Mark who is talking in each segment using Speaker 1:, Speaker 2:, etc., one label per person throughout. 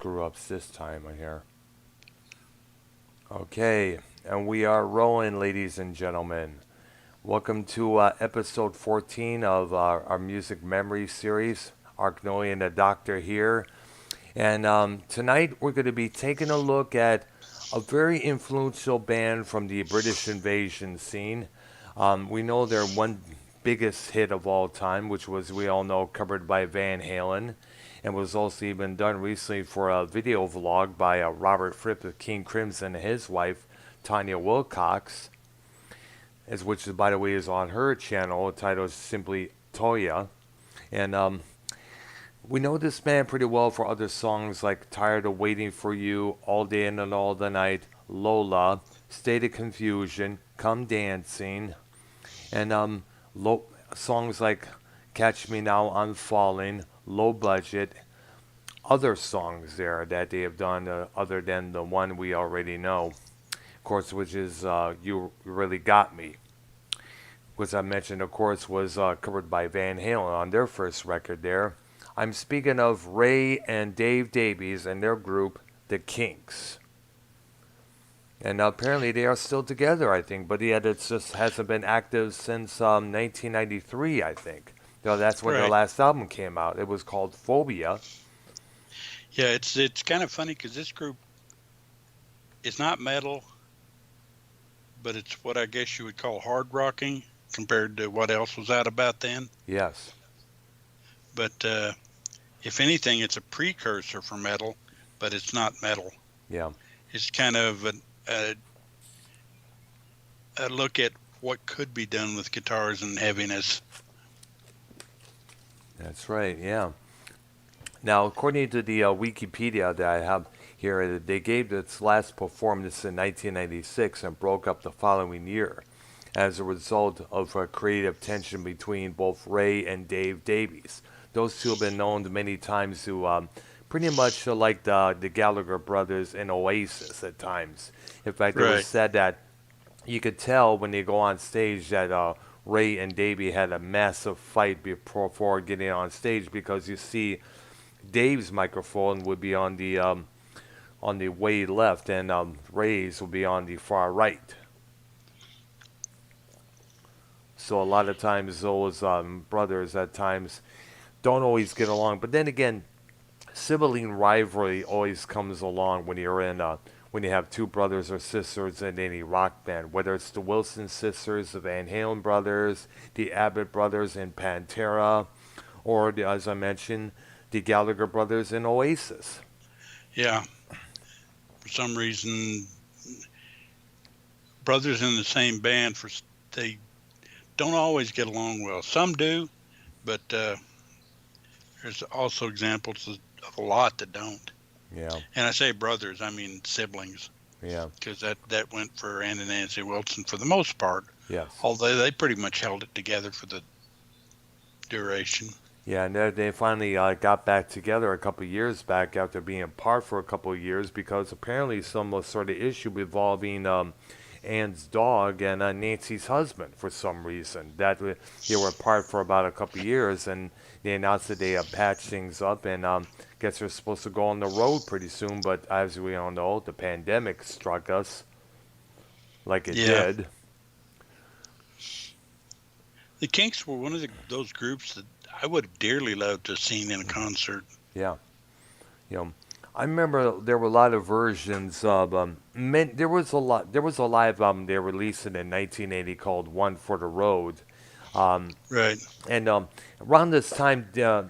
Speaker 1: screw-ups this time here. Okay, and we are rolling, ladies and gentlemen. Welcome to episode 14 of our music memory series. Arknolia and the Doctor here. And tonight we're going to be taking a look at a very influential band from the British invasion scene. We know their one biggest hit of all time, which was, we all know, covered by Van Halen, and was also even done recently for a video vlog by Robert Fripp of King Crimson and his wife, Tanya Wilcox, which, by the way, is on her channel, titled simply Toya. And we know this band pretty well for other songs like Tired of Waiting for You, All Day and All the Night, Lola, State of Confusion, Come Dancing, and songs like Catch Me Now, I'm Falling, Low Budget, other songs there that they have done other than the one we already know, of course, which is You Really Got Me, which I mentioned, of course, was covered by Van Halen on their first record there. I'm speaking of Ray and Dave Davies and their group, the Kinks. And apparently they are still together, I think, but yet it just hasn't been active since 1993, I think. So that's when their
Speaker 2: Right.
Speaker 1: last album came out. It was called Phobia.
Speaker 2: Yeah, it's kind of funny because this group is not metal, but it's what I guess you would call hard rocking compared to what else was out about then.
Speaker 1: Yes.
Speaker 2: But if anything, it's a precursor for metal, but it's not metal.
Speaker 1: Yeah.
Speaker 2: It's kind of a look at what could be done with guitars and heaviness.
Speaker 1: That's right, yeah. Now, according to the Wikipedia that I have here, they gave its last performance in 1996 and broke up the following year as a result of a creative tension between both Ray and Dave Davies. Those two have been known many times to pretty much like the Gallagher brothers in Oasis at times. In fact, it was said that you could tell when they go on stage that Ray and Davey had a massive fight before getting on stage, because you see Dave's microphone would be on the way left, and Ray's would be on the far right. So a lot of times those brothers at times don't always get along. But then again, sibling rivalry always comes along when you're in when you have two brothers or sisters in any rock band, whether it's the Wilson sisters, the Van Halen brothers, the Abbott brothers in Pantera, or as I mentioned, the Gallagher brothers in Oasis.
Speaker 2: Yeah. For some reason, brothers in the same band, they don't always get along well. Some do, but there's also examples of a lot that don't.
Speaker 1: Yeah.
Speaker 2: And I say brothers, I mean siblings.
Speaker 1: Yeah.
Speaker 2: Because that went for Ann and Nancy Wilson for the most part.
Speaker 1: Yes.
Speaker 2: Although they pretty much held it together for the duration.
Speaker 1: Yeah, and they finally got back together a couple of years back after being apart for a couple of years, because apparently some sort of issue involving Ann's dog and Nancy's husband for some reason. That they were apart for about a couple of years, and they announced that they patched things up, and guess they're supposed to go on the road pretty soon. But as we all know, the pandemic struck us like it did.
Speaker 2: The Kinks were one of those groups that I would have dearly loved to have seen in a concert.
Speaker 1: Yeah. I remember there were a lot of versions of there was a live album they released in 1980 called One for the Road.
Speaker 2: Right.
Speaker 1: And around this time,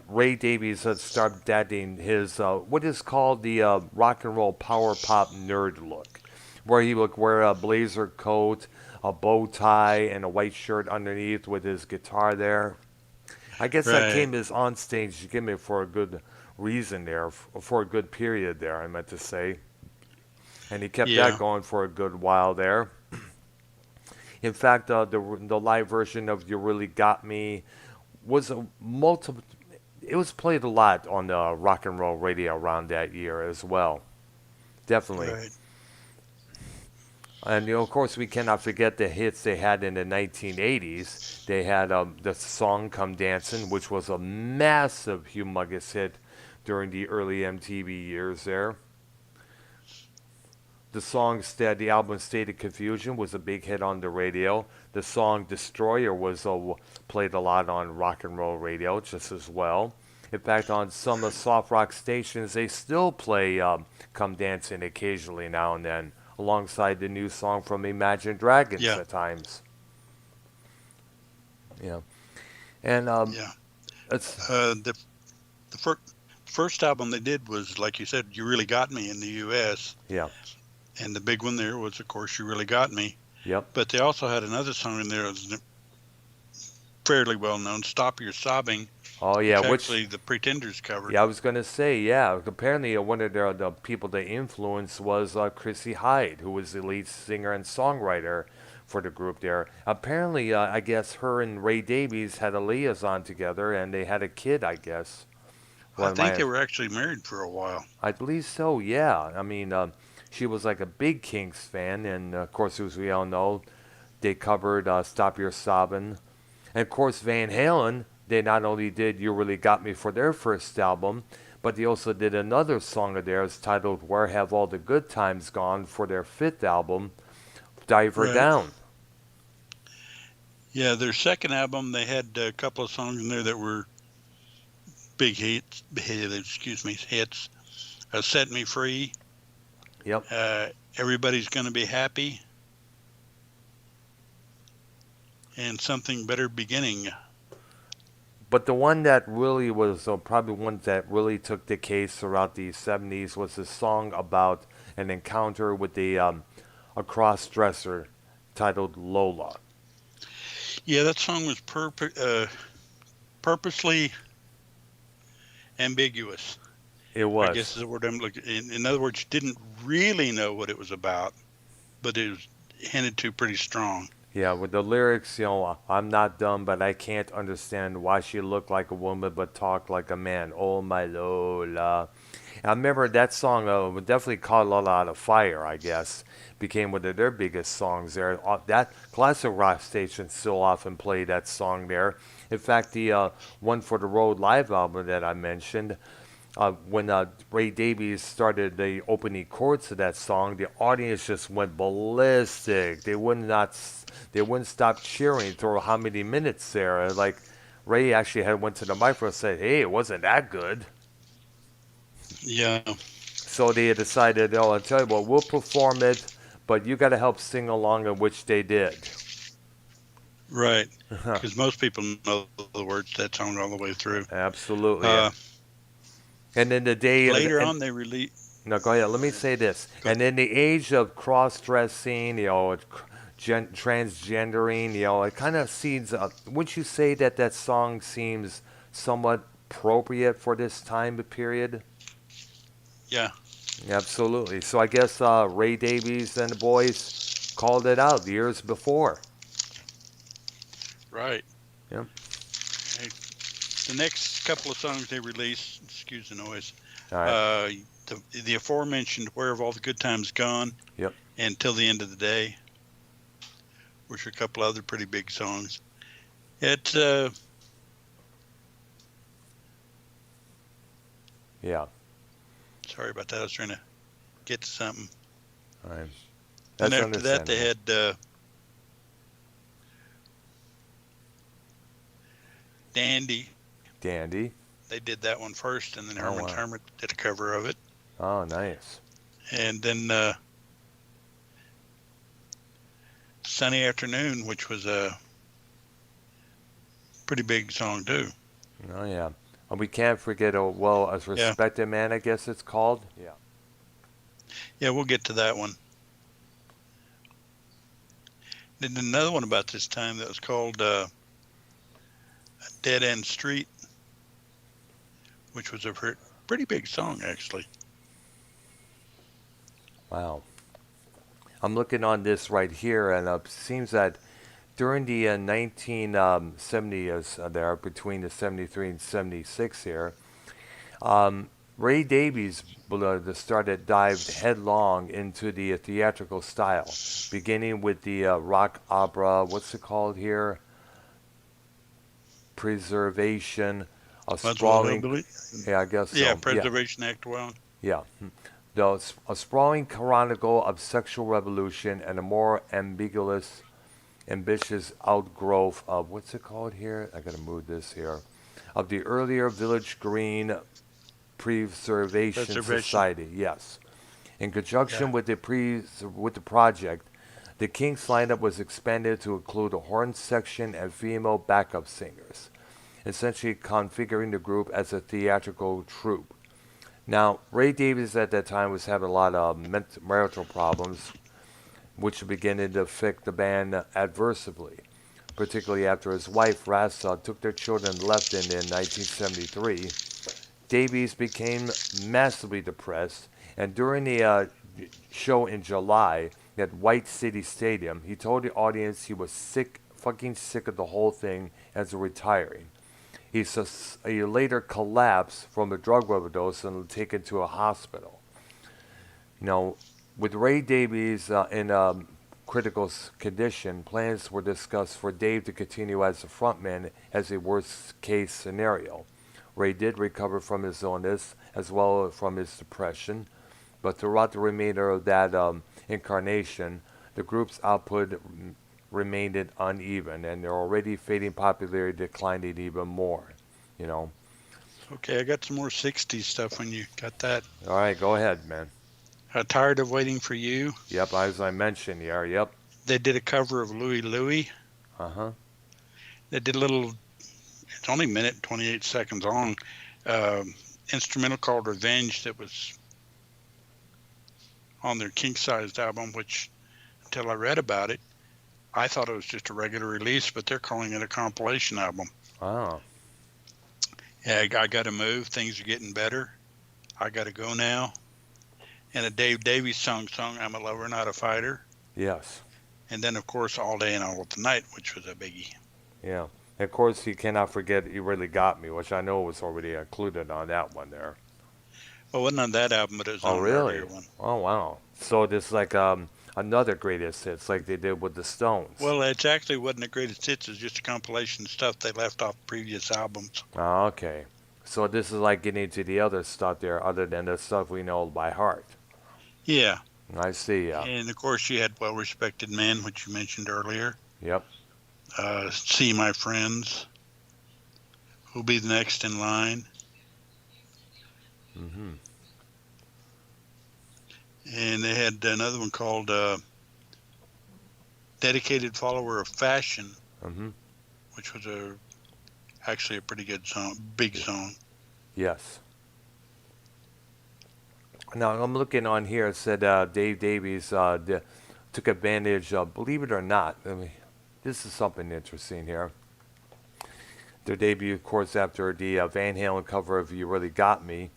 Speaker 1: Ray Davies had started dating his what is called the rock and roll power pop nerd look, where he would wear a blazer coat, a bow tie, and a white shirt underneath with his guitar there. I guess that came as onstage gimmick for a good reason there, for a good period there, I meant to say. And he kept that going for a good while there. In fact, the live version of You Really Got Me was it was played a lot on the rock and roll radio around that year as well. Definitely.
Speaker 2: Right.
Speaker 1: And of course, we cannot forget the hits they had in the 1980s. They had the song "Come Dancin'," which was a massive, humongous hit during the early MTV years there. The album State of Confusion was a big hit on the radio. The song Destroyer was played a lot on rock and roll radio just as well. In fact, on some of the soft rock stations, they still play Come Dancing occasionally now and then, alongside the new song from Imagine Dragons
Speaker 2: Yeah,
Speaker 1: at times. Yeah. And
Speaker 2: yeah.
Speaker 1: it's,
Speaker 2: The first album they did was, like you said, You Really Got Me in the U.S.
Speaker 1: yeah,
Speaker 2: And the big one there was, of course, You Really Got Me.
Speaker 1: yep.
Speaker 2: But they also had another song in there that was fairly well known, Stop Your Sobbing,
Speaker 1: Oh, yeah,
Speaker 2: which
Speaker 1: which
Speaker 2: actually the Pretenders covered.
Speaker 1: Yeah, I was gonna say, yeah. Apparently, one of the people they influenced was Chrissy Hyde, who was the lead singer and songwriter for the group there. Apparently, I guess her and Ray Davies had a liaison together, and they had a kid. I guess.
Speaker 2: I
Speaker 1: Well,
Speaker 2: think they were actually married for a while.
Speaker 1: I believe so. Yeah. I mean, she was like a big Kinks fan, and of course, as we all know, they covered "Stop Your Sobbin'," and of course, Van Halen. They not only did "You Really Got Me" for their first album, but they also did another song of theirs titled "Where Have All the Good Times Gone" for their fifth album, "Diver
Speaker 2: Right.
Speaker 1: Down."
Speaker 2: Yeah, their second album, they had a couple of songs in there that were big hits. Excuse me, hits. Set Me Free.
Speaker 1: Yep.
Speaker 2: Everybody's Gonna Be Happy. And Something Better Beginning.
Speaker 1: But the one that really was probably one that really took the case throughout the 70s was a song about an encounter with a cross-dresser titled Lola.
Speaker 2: Yeah, that song was purposely ambiguous.
Speaker 1: It
Speaker 2: I guess
Speaker 1: was.
Speaker 2: is the word I'm looking. In other words, you didn't really know what it was about, but it was hinted to pretty strong.
Speaker 1: Yeah, with the lyrics, I'm not dumb, but I can't understand why she looked like a woman but talked like a man. Oh, my Lola. I remember that song definitely caught a lot out of fire, I guess. Became one of their biggest songs there. That classic rock station still often play that song there. In fact, the One for the Road live album that I mentioned, when Ray Davies started the opening chords to that song, the audience just went ballistic. They wouldn't stop cheering through how many minutes there. Like Ray actually had went to the microphone and said, "Hey, it wasn't that good."
Speaker 2: Yeah,
Speaker 1: So they decided, "Oh, I'll tell you what, we'll perform it, but you got to help sing along," and which they did.
Speaker 2: right. Because most people know the words to that song all the way through.
Speaker 1: Absolutely. And then the day
Speaker 2: Later on, they released.
Speaker 1: No, go ahead. Let me say this. And in the age of cross-dressing, transgendering, it kind of seems. Wouldn't you say that that song seems somewhat appropriate for this time period?
Speaker 2: Yeah,
Speaker 1: Absolutely. So I guess Ray Davies and the boys called it out years before.
Speaker 2: right.
Speaker 1: Yep.
Speaker 2: Hey, the next couple of songs they released, excuse the noise,
Speaker 1: All right.
Speaker 2: the aforementioned Where Have All the Good Times Gone
Speaker 1: Yep.
Speaker 2: and Till the End of the Day, which are a couple other pretty big songs. It's,
Speaker 1: Yeah.
Speaker 2: sorry about that, I was trying to get to something.
Speaker 1: All right.
Speaker 2: And
Speaker 1: That's
Speaker 2: after that, they
Speaker 1: understandable.
Speaker 2: had Dandy.
Speaker 1: Dandy.
Speaker 2: They did that one first, and then
Speaker 1: Oh,
Speaker 2: Herman's
Speaker 1: wow.
Speaker 2: Hermit did a cover of it.
Speaker 1: Oh, nice.
Speaker 2: And then Sunny Afternoon, which was a pretty big song, too.
Speaker 1: Oh, yeah. And we can't forget, a
Speaker 2: Yeah.
Speaker 1: Respected Man, I guess it's called. Yeah.
Speaker 2: Yeah, we'll get to that one. Then another one about this time that was called Dead End Street, which was a pretty big song, actually.
Speaker 1: Wow. I'm looking on this right here, and it seems that during the 1970s, there between the 73 and 76 here, Ray Davies dived headlong into the theatrical style, beginning with the rock opera. What's it called here? Preservation A
Speaker 2: That's what
Speaker 1: sprawling,
Speaker 2: hillbilly.
Speaker 1: yeah, I guess
Speaker 2: Yeah,
Speaker 1: so. Yeah,
Speaker 2: Preservation Act. Well,
Speaker 1: yeah. A sprawling chronicle of sexual revolution and a more ambitious outgrowth of what's it called here? I gotta move this here. Of the earlier Village Green Preservation
Speaker 2: preservation.
Speaker 1: Society. Yes. In
Speaker 2: Yeah.
Speaker 1: conjunction with the project, the Kinks lineup was expanded to include a horn section and female backup singers, essentially configuring the group as a theatrical troupe. Now, Ray Davies at that time was having a lot of marital problems, which were beginning to affect the band adversely, particularly after his wife, Rasa, took their children and left in 1973. Davies became massively depressed, and during the show in July at White City Stadium, he told the audience he was sick, fucking sick of the whole thing as a retiring. He later collapsed from a drug overdose and was taken to a hospital. You know, with Ray Davies in critical condition, plans were discussed for Dave to continue as a frontman as a worst case scenario. Ray did recover from his illness as well as from his depression, but throughout the remainder of that incarnation, the group's output remained uneven, and their already fading popularity declined even more. You know.
Speaker 2: Okay, I got some more '60s stuff when you got that.
Speaker 1: All right, go ahead, man.
Speaker 2: Tired of Waiting for You.
Speaker 1: Yep, as I mentioned, yeah, yep.
Speaker 2: They did a cover of Louie Louie.
Speaker 1: Uh huh.
Speaker 2: They did a little, it's only a minute and 28 seconds long, instrumental called Revenge that was on their king-sized album, which until I read about it, I thought it was just a regular release, but they're calling it a compilation album.
Speaker 1: Oh.
Speaker 2: Yeah, I got to move. Things are getting better. I got to go now. And a Dave Davies song, I'm a Lover, Not a Fighter.
Speaker 1: Yes.
Speaker 2: And then, of course, All Day and All the Night, which was a biggie.
Speaker 1: Yeah. And of course, you cannot forget You Really Got Me, which I know was already included on that one there.
Speaker 2: Well, it wasn't on that album, but it was
Speaker 1: Oh,
Speaker 2: on an
Speaker 1: really?
Speaker 2: earlier one.
Speaker 1: Oh, wow. So this is like another greatest hits like they did with the Stones.
Speaker 2: Well, it actually wasn't the greatest hits. It's just a compilation of stuff they left off previous albums.
Speaker 1: Oh, okay. So this is like getting into the other stuff there other than the stuff we know by heart.
Speaker 2: Yeah.
Speaker 1: I see, yeah.
Speaker 2: And, of course, you had Well Respected Man, which you mentioned earlier.
Speaker 1: Yep.
Speaker 2: See My Friends. Who'll Be the Next in Line.
Speaker 1: Mm-hmm.
Speaker 2: And they had another one called Dedicated Follower of Fashion,
Speaker 1: Mm-hmm.
Speaker 2: which was actually a pretty good song, big song.
Speaker 1: Yes. Now I'm looking on here. It said Dave Davies took advantage. Believe it or not, this is something interesting here. Their debut, of course, after the Van Halen cover of "You Really Got Me,"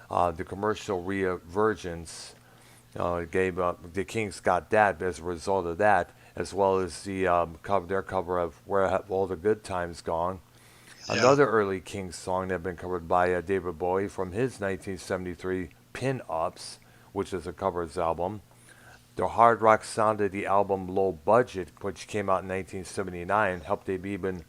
Speaker 1: the commercial reemergence gave the Kinks got that as a result of that, as well as the their cover of "Where Have All the Good Times Gone."
Speaker 2: Yeah.
Speaker 1: Another early Kinks song that had been covered by David Bowie from his 1973 Pin Ups, which is a covers album. The hard rock sound of the album Low Budget, which came out in 1979, helped them even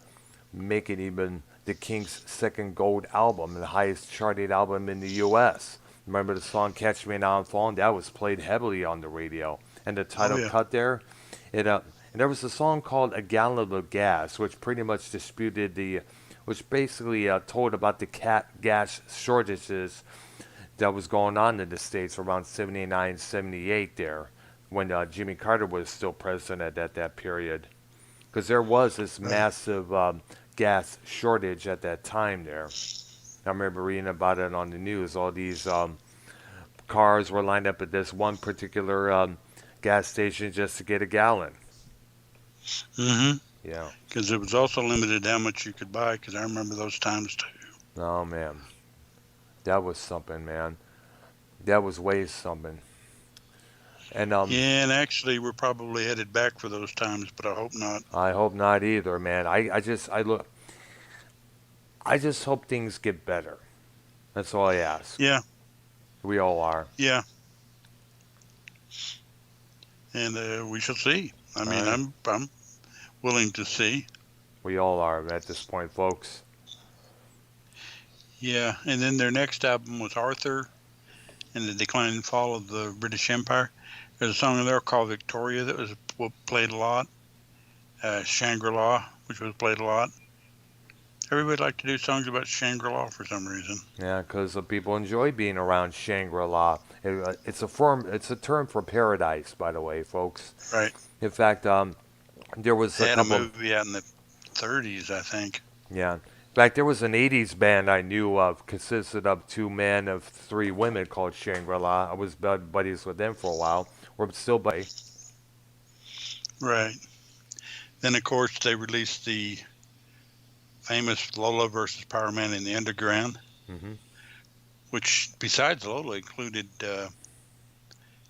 Speaker 1: make it even the Kinks' second gold album and the highest charted album in the U.S. Remember the song Catch Me Now I'm Falling? That was played heavily on the radio. And the
Speaker 2: Oh,
Speaker 1: title
Speaker 2: yeah.
Speaker 1: cut there, and there was a song called A Gallon of Gas, which pretty much which basically told about the gas shortages that was going on in the States around 79, 78 there, when Jimmy Carter was still president at that period. Because there was this
Speaker 2: Right.
Speaker 1: massive gas shortage at that time there. I remember reading about it on the news. All these cars were lined up at this one particular gas station just to get a gallon.
Speaker 2: Mm-hmm.
Speaker 1: Yeah.
Speaker 2: Because it was also limited how much you could buy, because I remember those times too.
Speaker 1: Oh, man. That was something, man. That was way something. And
Speaker 2: Yeah, and actually, we're probably headed back for those times, but I hope not.
Speaker 1: I hope not either, man. I just hope things get better. That's all I ask.
Speaker 2: Yeah,
Speaker 1: We all are.
Speaker 2: yeah, and we shall see. I
Speaker 1: All
Speaker 2: mean,
Speaker 1: right.
Speaker 2: I'm willing to see.
Speaker 1: We all are at this point, folks.
Speaker 2: Yeah, and then their next album was Arthur and the Decline and Fall of the British Empire. There's a song in there called Victoria that was played a lot. Shangri-La, which was played a lot. Everybody liked to do songs about Shangri-La for some reason.
Speaker 1: Yeah, because people enjoy being around Shangri-La. It's a term for paradise, by the way, folks.
Speaker 2: Right.
Speaker 1: In fact, there was
Speaker 2: They
Speaker 1: a
Speaker 2: had a
Speaker 1: couple.
Speaker 2: movie out in the 30s, I think.
Speaker 1: Yeah. In fact, there was an '80s band I knew of, consisted of two men of three women called Shangri-La. I was buddies with them for a while. We're still buddy.
Speaker 2: Right. Then, of course, they released the famous Lola versus Power Man in the Underground,
Speaker 1: Hmm.
Speaker 2: which, besides Lola, included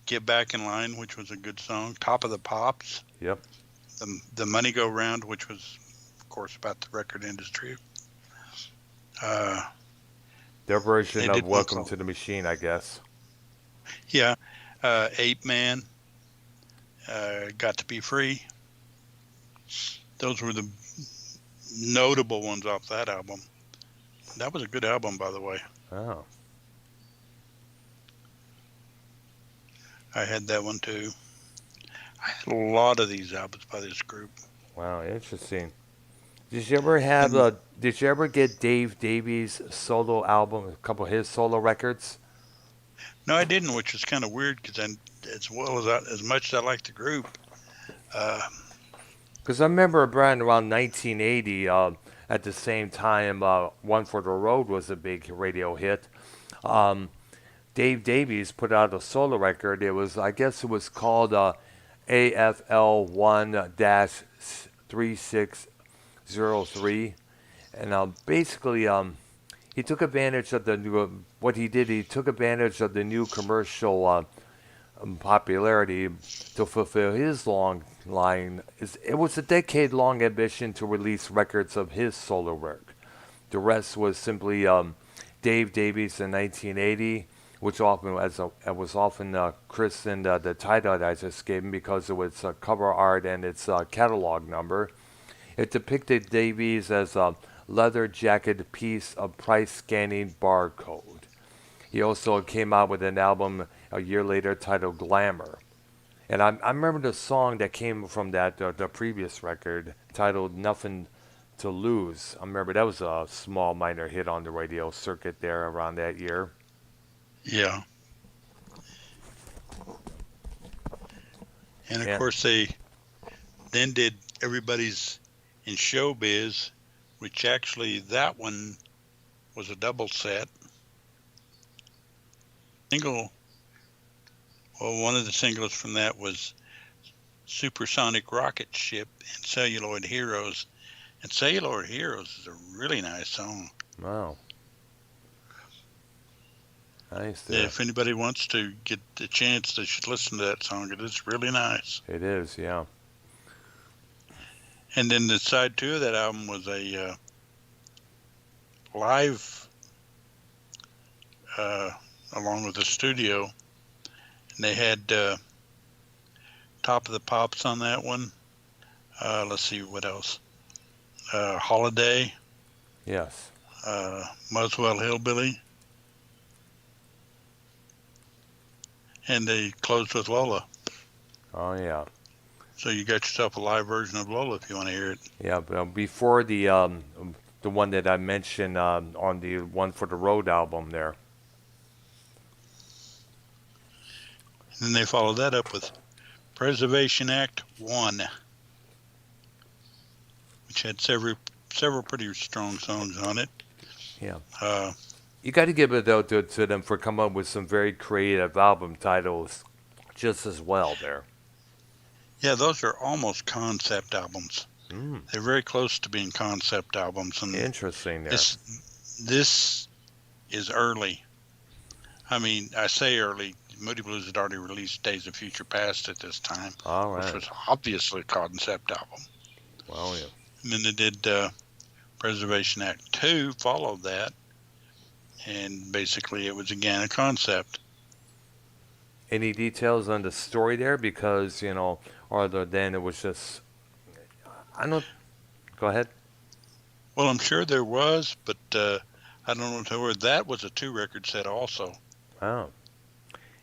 Speaker 2: Get Back in Line, which was a good song, Top of the Pops,
Speaker 1: Yep.
Speaker 2: the Money Go Round, which was, of course, about the record industry. Uh,
Speaker 1: Their
Speaker 2: they
Speaker 1: version of
Speaker 2: did one
Speaker 1: Welcome
Speaker 2: called,
Speaker 1: to the Machine, I guess.
Speaker 2: yeah, Ape Man, Got to Be Free. Those were the notable ones off that album. That was a good album, by the way.
Speaker 1: Oh.
Speaker 2: I had that one too. I had a lot of these albums by this group.
Speaker 1: Wow, interesting. Did you ever have
Speaker 2: And
Speaker 1: did you ever get Dave Davies' solo album, a couple of his solo records?
Speaker 2: no, I didn't, which was kind of weird because as well as much as I like the group, uh,
Speaker 1: Because I remember around 1980, at the same time, One for the Road was a big radio hit. Um, Dave Davies put out a solo record. I guess it was called AFL 1-3603. And basically, he took advantage of the new, what he did, he took advantage of the new commercial popularity to fulfill his long line. It was a decade-long ambition to release records of his solo work. The rest was simply Dave Davies in 1980, which was often christened the title that I just gave him because of its cover art and its catalog number. It depicted Davies as a leather-jacketed piece of price-scanning barcode. He also came out with an album a year later titled Glamour. And I remember the song that came from the previous record titled Nothing to Lose. I remember that was a small minor hit on the radio circuit there around that year.
Speaker 2: yeah. And of
Speaker 1: And
Speaker 2: course, they then did Everybody's in Showbiz, which actually that one was a double set. Single, well, one of the singles from that was Supersonic Rocket Ship and Cellular Heroes. And Cellular Heroes is a really nice song.
Speaker 1: wow, nice there.
Speaker 2: If anybody wants to get the chance, they should listen to that song. It is really nice.
Speaker 1: It is, yeah.
Speaker 2: And then the side two of that album was a live, along with the studio. And they had Top of the Pops on that one. Let's see what else. Holiday,
Speaker 1: Yes.
Speaker 2: Muswell Hillbilly, and they closed with Lola.
Speaker 1: Oh yeah.
Speaker 2: So you got yourself a live version of Lola if you want to hear it.
Speaker 1: Yeah, but before the one that I mentioned on the One for the Road album there.
Speaker 2: And then they followed that up with Preservation Act 1, which had several pretty strong songs on it.
Speaker 1: Yeah.
Speaker 2: Uh,
Speaker 1: You got to give it though to them for coming up with some very creative album titles, just as well there.
Speaker 2: yeah, those are almost concept albums.
Speaker 1: Mm,
Speaker 2: They're very close to being concept albums, and
Speaker 1: interesting there.
Speaker 2: this is early. I mean, I say early. Moody Blues had already released Days of Future Past at this time,
Speaker 1: All
Speaker 2: which
Speaker 1: right.
Speaker 2: was obviously a concept album.
Speaker 1: Well, yeah.
Speaker 2: And then they did Preservation Act 2, followed that, and basically it was again a concept.
Speaker 1: Any details on the story there? Because other than it was just, I don't. Go ahead.
Speaker 2: Well, I'm sure there was, but I don't know where that was a 2 record set also.
Speaker 1: Oh.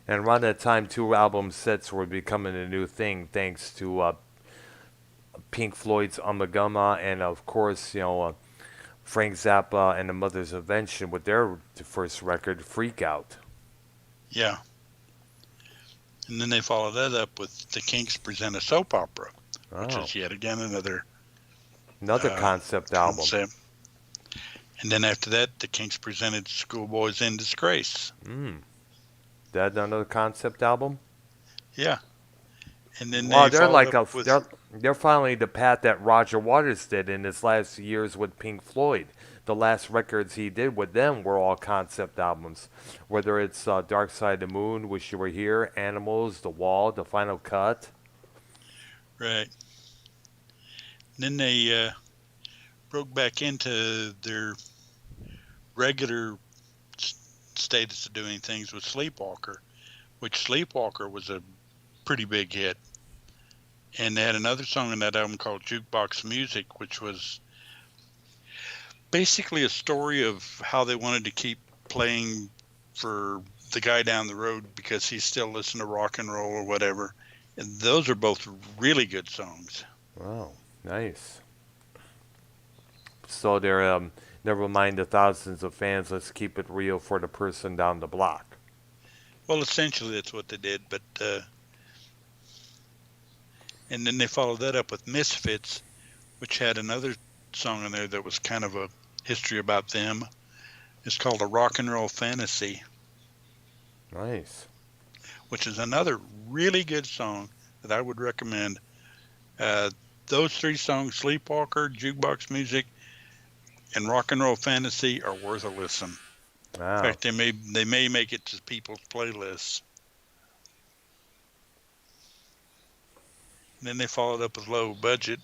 Speaker 1: And around that time, 2 album sets were becoming a new thing, thanks to Pink Floyd's Ummagumma, and of course, Frank Zappa and the Mother's Invention with their first record, Freak Out.
Speaker 2: Yeah. And then they followed that up with the Kinks present a soap opera, which
Speaker 1: Oh,
Speaker 2: is yet again
Speaker 1: another
Speaker 2: uh,
Speaker 1: concept album.
Speaker 2: concept. And then after that, the Kinks presented Schoolboys in Disgrace.
Speaker 1: Mm. That another concept album?
Speaker 2: Yeah. And then
Speaker 1: Wow,
Speaker 2: they
Speaker 1: they're
Speaker 2: followed
Speaker 1: like
Speaker 2: up
Speaker 1: a
Speaker 2: with,
Speaker 1: they're following the path that Roger Waters did in his last years with Pink Floyd. The last records he did with them were all concept albums, whether it's Dark Side of the Moon, Wish You Were Here, Animals, The Wall, The Final Cut.
Speaker 2: right. And then they broke back into their regular status of doing things with Sleepwalker, which Sleepwalker was a pretty big hit. And they had another song in that album called Jukebox Music, which was basically a story of how they wanted to keep playing for the guy down the road because he's still listening to rock and roll or whatever. And those are both really good songs.
Speaker 1: Wow, nice. So they're never mind the thousands of fans. Let's keep it real for the person down the block.
Speaker 2: Well, essentially that's what they did, but and then they followed that up with Misfits, which had another song in there that was kind of a history about them. It's called A Rock and Roll Fantasy,
Speaker 1: Nice.
Speaker 2: which is another really good song that I would recommend. Uh, those 3 songs, Sleepwalker, Jukebox Music, and Rock and Roll Fantasy, are worth a listen. In
Speaker 1: Wow.
Speaker 2: fact, they may make it to people's playlists. And then they followed up with Low Budget.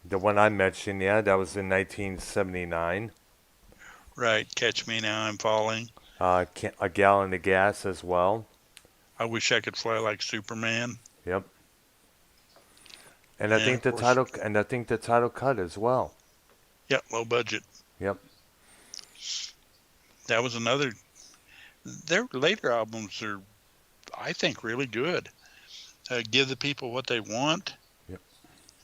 Speaker 1: The one I mentioned, yeah, that was in 1979.
Speaker 2: Right, Catch Me Now I'm Falling.
Speaker 1: A Gallon of Gas as well.
Speaker 2: I Wish I Could Fly Like Superman.
Speaker 1: Yep. And
Speaker 2: And of course,
Speaker 1: I think the title cut as well.
Speaker 2: yeah, Low Budget.
Speaker 1: Yep.
Speaker 2: That was another. Their later albums are, I think, really good. Give the People What They Want
Speaker 1: Yep.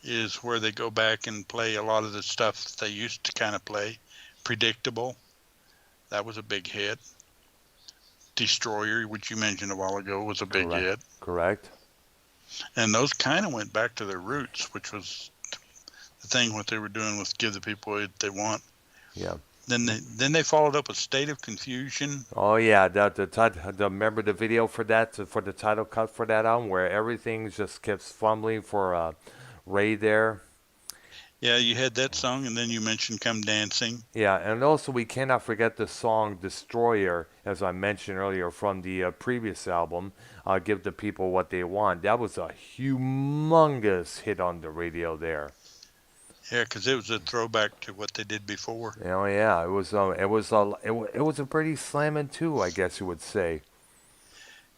Speaker 2: is where they go back and play a lot of the stuff they used to kind of play. Predictable, that was a big hit. Destroyer, which you mentioned a while ago, was a big
Speaker 1: Correct.
Speaker 2: hit.
Speaker 1: Correct.
Speaker 2: And those kind of went back to their roots, which was the thing what they were doing with Give the People What They Want.
Speaker 1: Yeah.
Speaker 2: Then they followed up with State of Confusion.
Speaker 1: Oh yeah, remember the video for that for the title cut for that album where everything just kept fumbling for Ray there.
Speaker 2: Yeah, you had that song, and then you mentioned Come Dancing.
Speaker 1: Yeah, and also we cannot forget the song Destroyer, as I mentioned earlier from the previous album, Give the People What They Want. That was a humongous hit on the radio there.
Speaker 2: Yeah, because it was a throwback to what they did before.
Speaker 1: Oh yeah, it was a pretty slamming too, I guess you would say.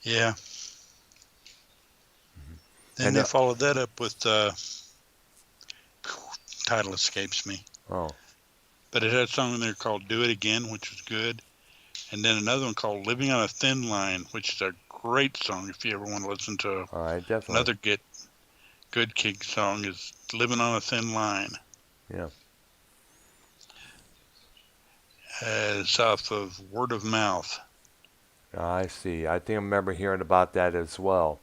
Speaker 2: Yeah. Then
Speaker 1: And
Speaker 2: they followed that up with title escapes me,
Speaker 1: oh,
Speaker 2: but it had a song in there called "Do It Again," which was good, and then another one called "Living on a Thin Line," which is a great song if you ever want to listen to
Speaker 1: all right, definitely.
Speaker 2: another good King song. Is "Living on a Thin Line."
Speaker 1: Yeah.
Speaker 2: It's off of Word of Mouth.
Speaker 1: I see. I think I remember hearing about that as well.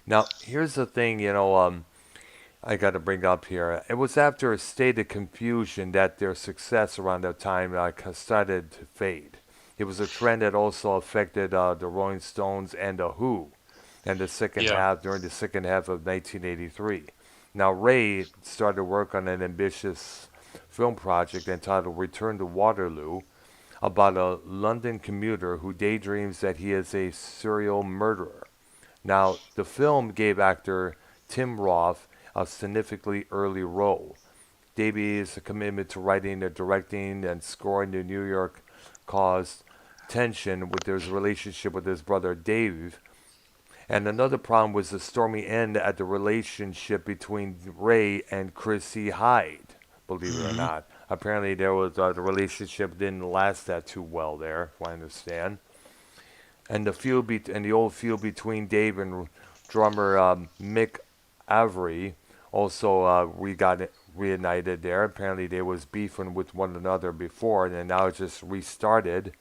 Speaker 1: Now here's the thing, I got to bring up here. It was after a state of confusion that their success around that time started to fade. It was a trend that also affected the Rolling Stones and the Who, and
Speaker 2: Yeah,
Speaker 1: during the second half of 1983. Now Ray started work on an ambitious film project entitled Return to Waterloo, about a London commuter who daydreams that he is a serial murderer. Now, the film gave actor Tim Roth a significantly early role. Davies' commitment to writing and directing and scoring the New York caused tension with his relationship with his brother Dave. And another problem was the stormy end at the relationship between Ray and Chrissy Hyde, believe it or
Speaker 2: Hmm.
Speaker 1: not. Apparently, there was the relationship didn't last that too well there, if I understand. And the old feud between Dave and drummer Mick Avery also we got it reunited there. Apparently, they was beefing with one another before, and now it just restarted.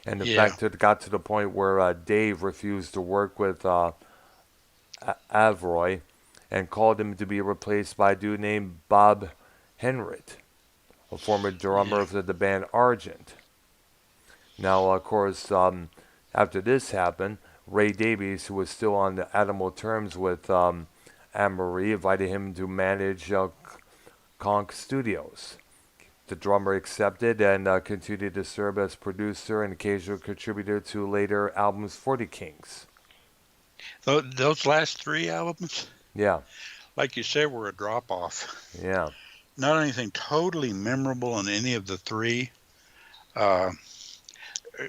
Speaker 1: And the
Speaker 2: Yeah.
Speaker 1: fact that it got to the point where Dave refused to work with Avroy and called him to be replaced by a dude named Bob Henrit, a former drummer
Speaker 2: Yeah.
Speaker 1: of the band Argent. Now, of course, after this happened, Ray Davies, who was still on the animal terms with Anne-Marie, invited him to manage Conk Studios. The drummer accepted and continued to serve as producer and occasional contributor to later albums for the Kinks.
Speaker 2: Those last three albums,
Speaker 1: Yeah,
Speaker 2: like you said, were a drop off.
Speaker 1: yeah,
Speaker 2: Not anything totally memorable in any of the three. Uh,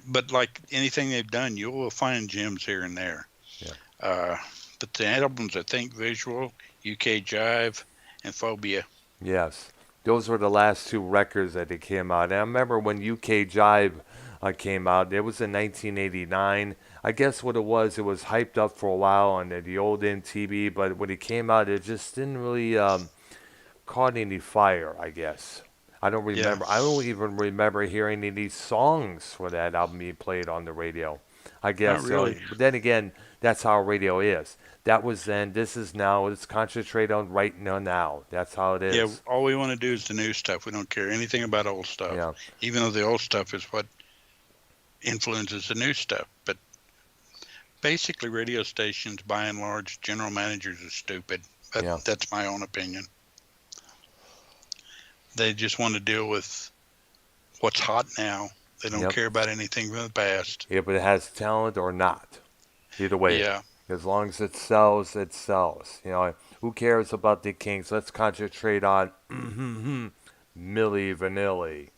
Speaker 2: but like anything they've done, you will find gems here and there.
Speaker 1: yeah.
Speaker 2: Uh, but the albums, I think, Visual, UK Jive, and Phobia.
Speaker 1: Yes, those were the last two records that they came out. And I remember when UK Jive came out. It was in 1989. I guess what it was hyped up for a while on the old MTV, but when it came out, it just didn't really caught any fire. I guess I don't
Speaker 2: Yeah,
Speaker 1: remember. I don't even remember hearing any songs for that album being played on the radio. I
Speaker 2: not
Speaker 1: guess so.
Speaker 2: really.
Speaker 1: But then again, that's how radio is. That was then. This is now. Let's concentrate on right now. That's how it
Speaker 2: Yeah,
Speaker 1: is.
Speaker 2: all we want to do is the new stuff. We don't care anything about old stuff,
Speaker 1: Yeah.
Speaker 2: even though the old stuff is what influences the new stuff. But basically, radio stations, by and large, general managers are stupid. But
Speaker 1: Yeah.
Speaker 2: that's my own opinion. They just want to deal with what's hot now. They don't
Speaker 1: Yep.
Speaker 2: care about anything from the past.
Speaker 1: If it has talent or not. Either way,
Speaker 2: Yeah,
Speaker 1: as long as it sells, it sells. Who cares about the Kinks? Let's concentrate on Millie Vanilli.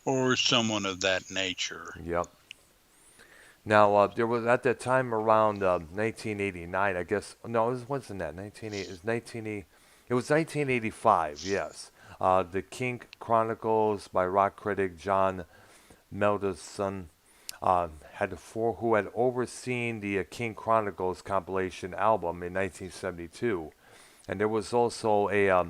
Speaker 2: or someone of that nature.
Speaker 1: Yep. Now, there was at that time around 1989, I guess. No, it wasn't that 1980. It was 1980. It was 1985. Yes. The King Chronicles by rock critic John Melderson who had overseen the King Chronicles compilation album in 1972. And there was also a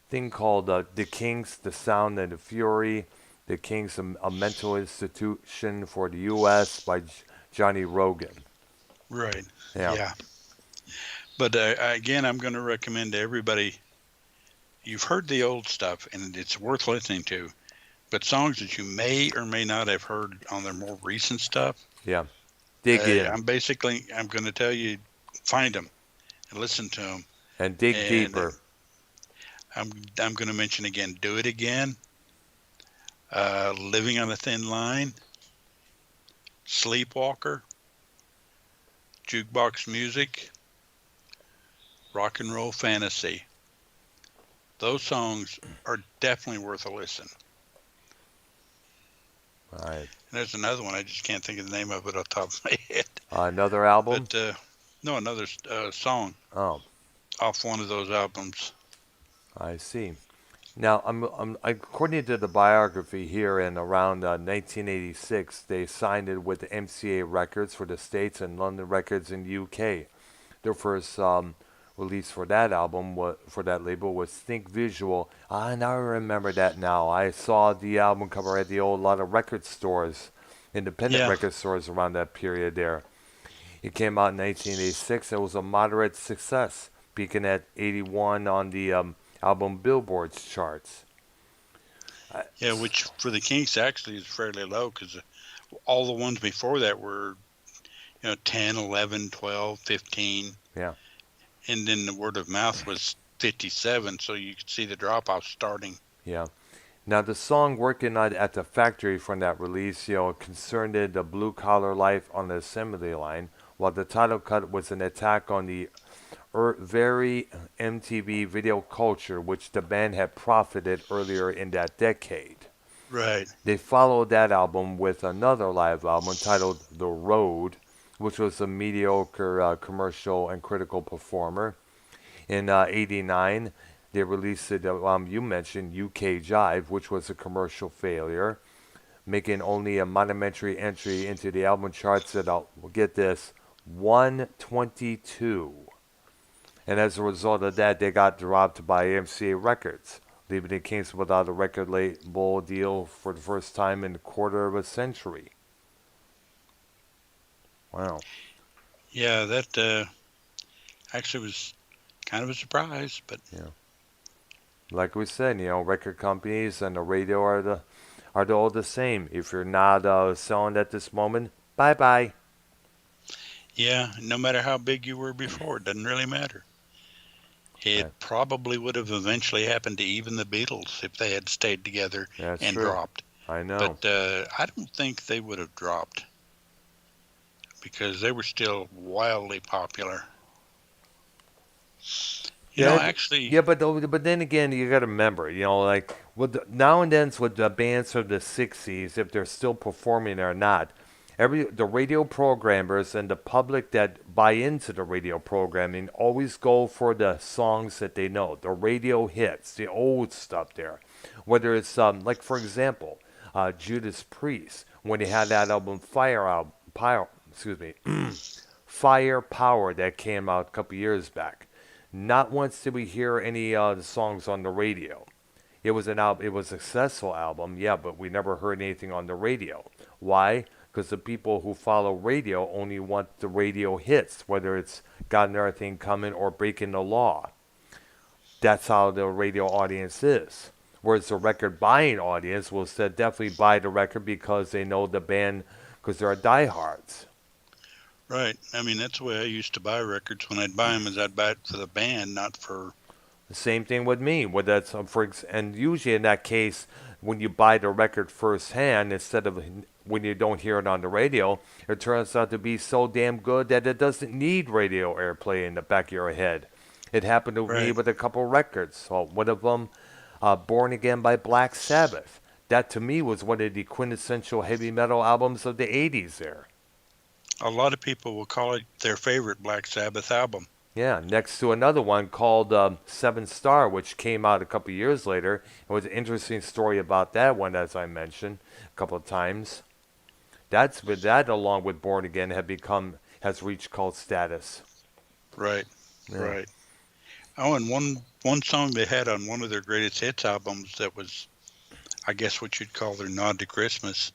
Speaker 1: thing called The Kings, The Sound and the Fury. The Kings, a mental institution for the U.S. by Johnny Rogan.
Speaker 2: Right.
Speaker 1: Yeah,
Speaker 2: Yeah. But again, I'm going to recommend to everybody. You've heard the old stuff, and it's worth listening to. But songs that you may or may not have heard on their more recent stuff,
Speaker 1: yeah. Dig in
Speaker 2: I'm going to tell you, find them and listen to them.
Speaker 1: and dig
Speaker 2: And
Speaker 1: deeper.
Speaker 2: I'm going to mention again, Do It Again, Living on a Thin Line, Sleepwalker, Jukebox Music, Rock and Roll Fantasy. Those songs are definitely worth a listen.
Speaker 1: All right.
Speaker 2: And there's another one, I just can't think of the name of it off the top of my head.
Speaker 1: Another album?
Speaker 2: But no, another song
Speaker 1: Oh,
Speaker 2: off one of those albums.
Speaker 1: I see. Now, according to the biography here in around 1986, they signed it with MCA Records for the States and London Records in the UK. Their first release for that album, for that label, was Think Visual. Now I remember that now. I saw the album cover at the old lot of record stores, independent
Speaker 2: Yeah,
Speaker 1: record stores around that period there. It came out in 1986. It was a moderate success, peaking at 81 on the album Billboard's charts. Uh,
Speaker 2: yeah, which for the Kinks actually is fairly low because all the ones before that were, 10, 11, 12, 15.
Speaker 1: yeah,
Speaker 2: And then the word of mouth was 57, so you could see the drop off starting.
Speaker 1: yeah. Now the song "Working at the Factory" from that release, concerned the blue-collar life on the assembly line, while the title cut was an attack on the very MTV video culture, which the band had profited earlier in that decade.
Speaker 2: Right.
Speaker 1: They followed that album with another live album titled "The Road," which was a mediocre commercial and critical performer. In '89, They released it, you mentioned UK Jive, which was a commercial failure, making only a monumentary entry into the album charts at, get this, 122. And as a result of that, they got dropped by MCA Records, leaving the Kinks without a record label deal for the first time in a quarter of a century. Wow.
Speaker 2: Yeah, that actually was kind of a surprise, but
Speaker 1: Yeah. Like we said, record companies and the radio are all the same. If you're not selling at this moment, bye bye.
Speaker 2: yeah, no matter how big you were before, it doesn't really matter. It
Speaker 1: Right.
Speaker 2: probably would have eventually happened to even the Beatles if they had stayed together
Speaker 1: That's
Speaker 2: and
Speaker 1: true.
Speaker 2: dropped.
Speaker 1: I
Speaker 2: But
Speaker 1: know.
Speaker 2: I don't think they would have dropped because they were still wildly popular.
Speaker 1: Yeah,
Speaker 2: Actually,
Speaker 1: yeah, but then again, you got to remember, like now and then with the bands of the '60s, if they're still performing or not, the radio programmers and the public that buy into the radio programming always go for the songs that they know, the radio hits, the old stuff there. Whether it's like for example, Judas Priest when he had that album excuse me, Firepower that came out a couple years back. Not once did we hear any the songs on the radio. It was an album. It was a successful album, yeah, but we never heard anything on the radio. Why? Because the people who follow radio only want the radio hits, whether it's Got Another Thing Coming or Breaking the Law. That's how the radio audience is. Whereas the record buying audience will definitely buy the record because they know the band, because they're diehards.
Speaker 2: right. I mean, that's the way I used to buy records. When I'd buy them, is I'd buy it for the band, not for.
Speaker 1: The same thing with me. With that's and usually in that case, when you buy the record firsthand, instead of when you don't hear it on the radio, it turns out to be so damn good that it doesn't need radio airplay in the back of your head. It happened to me
Speaker 2: Right.
Speaker 1: with a couple records. So one of them, "Born Again" by Black Sabbath. That to me was one of the quintessential heavy metal albums of the '80s. There.
Speaker 2: A lot of people will call it their favorite Black Sabbath album.
Speaker 1: Yeah, next to another one called Seven Star, which came out a couple years later. It was an interesting story about that one, as I mentioned a couple of times. That's with that, along with Born Again, has reached cult status.
Speaker 2: Right.
Speaker 1: Yeah.
Speaker 2: Right. Oh, and one song they had on one of their greatest hits albums that was, I guess, what you'd call their nod to Christmas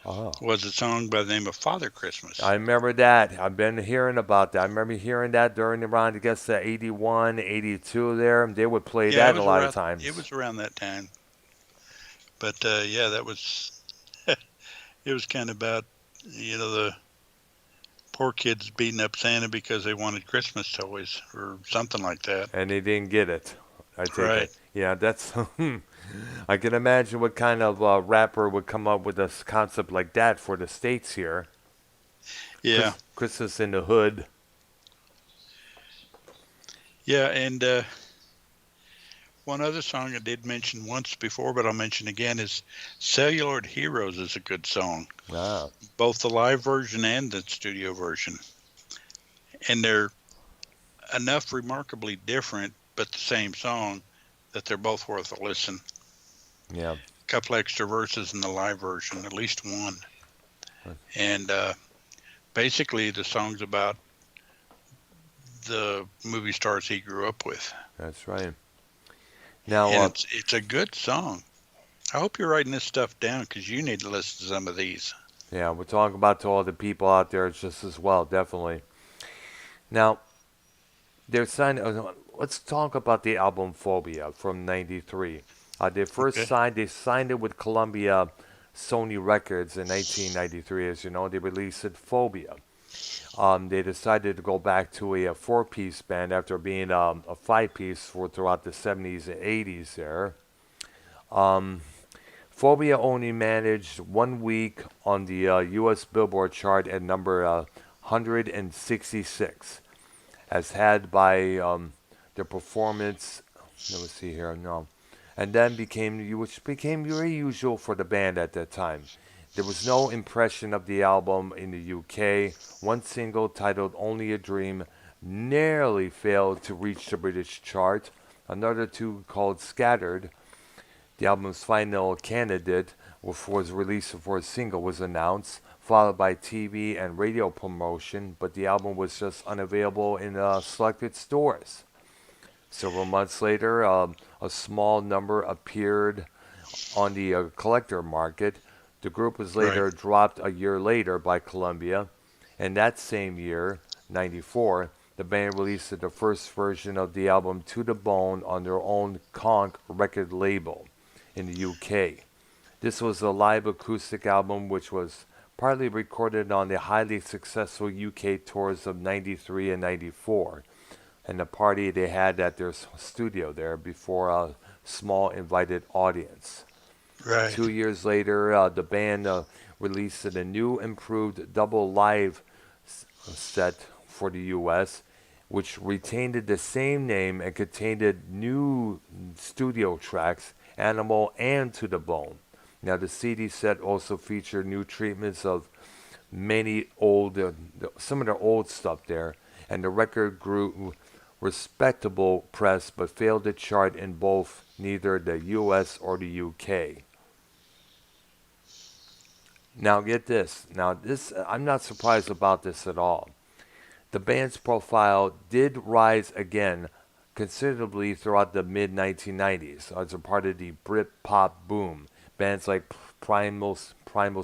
Speaker 1: Oh.
Speaker 2: was a song by the name of Father
Speaker 1: I
Speaker 2: Christmas.
Speaker 1: remember that. I've been hearing about that. I remember hearing that during around, I guess, the 81, 82 there. They would play
Speaker 2: Yeah,
Speaker 1: that a lot of
Speaker 2: it
Speaker 1: times.
Speaker 2: was around that time. But yeah, that was it was kind of about the poor kids beating up Santa because they wanted Christmas toys or something like that.
Speaker 1: And they didn't get it. I take
Speaker 2: Right.
Speaker 1: it. Yeah, that's. I can imagine what kind of rapper would come up with a concept like that for the States here.
Speaker 2: Yeah.
Speaker 1: Christmas in the Hood.
Speaker 2: Yeah, and one other song I did mention once before, but I'll mention again is Cellular Heroes is a good song,
Speaker 1: Ah,
Speaker 2: both the live version and the studio version. And they're enough remarkably different, but the same song, that they're both worth a listen.
Speaker 1: yeah.
Speaker 2: A couple extra verses in the live version, at least one. And basically, the song's about the movie stars he grew up with.
Speaker 1: That's right. Now,
Speaker 2: And it's a good song. I hope you're writing this stuff down because you need to listen to some of these.
Speaker 1: yeah, we're talking about to all the people out there just as well, definitely. Now, they're signed. Let's talk about the album Phobia from '93.
Speaker 2: Okay.
Speaker 1: They signed it with Columbia Sony Records in 1993. As you know, they released it Phobia. They decided to go back to a four-piece band after being a five-piece for throughout the '70s and '80s there. Um, Phobia only managed 1 week on the U.S. Billboard chart at number 166, as had by their performance. Let me see here. No, and then which became very usual for the band at that time. There was no impression of the album in the UK. One single titled "Only a Dream" narrowly failed to reach the British chart. Another two called Scattered, the album's final candidate, which was released for a single, was announced, followed by TV and radio promotion, but the album was just unavailable in selected stores. Several months later, a small number appeared on the collector market. The group was
Speaker 2: Right.
Speaker 1: later dropped a year later by Columbia, and that same year, 94, the band released the first version of the album To the Bone on their own Conk record label in the UK. This was a live acoustic album which was partly recorded on the highly successful UK tours of 93 and 94 and the party they had at their studio there before a small invited audience.
Speaker 2: Right.
Speaker 1: 2 years later, the band released a new improved double live set for the US, which retained the same name and contained new studio tracks, Animal and To the Bone. Now, the CD set also featured new treatments of many old, some of the old stuff there, and the record grew respectable press but failed to chart in both neither the US or the UK. Now get this. Now this I'm not surprised about this at all. The band's profile did rise again considerably throughout the mid 1990s as a part of the Britpop boom. Bands like Primal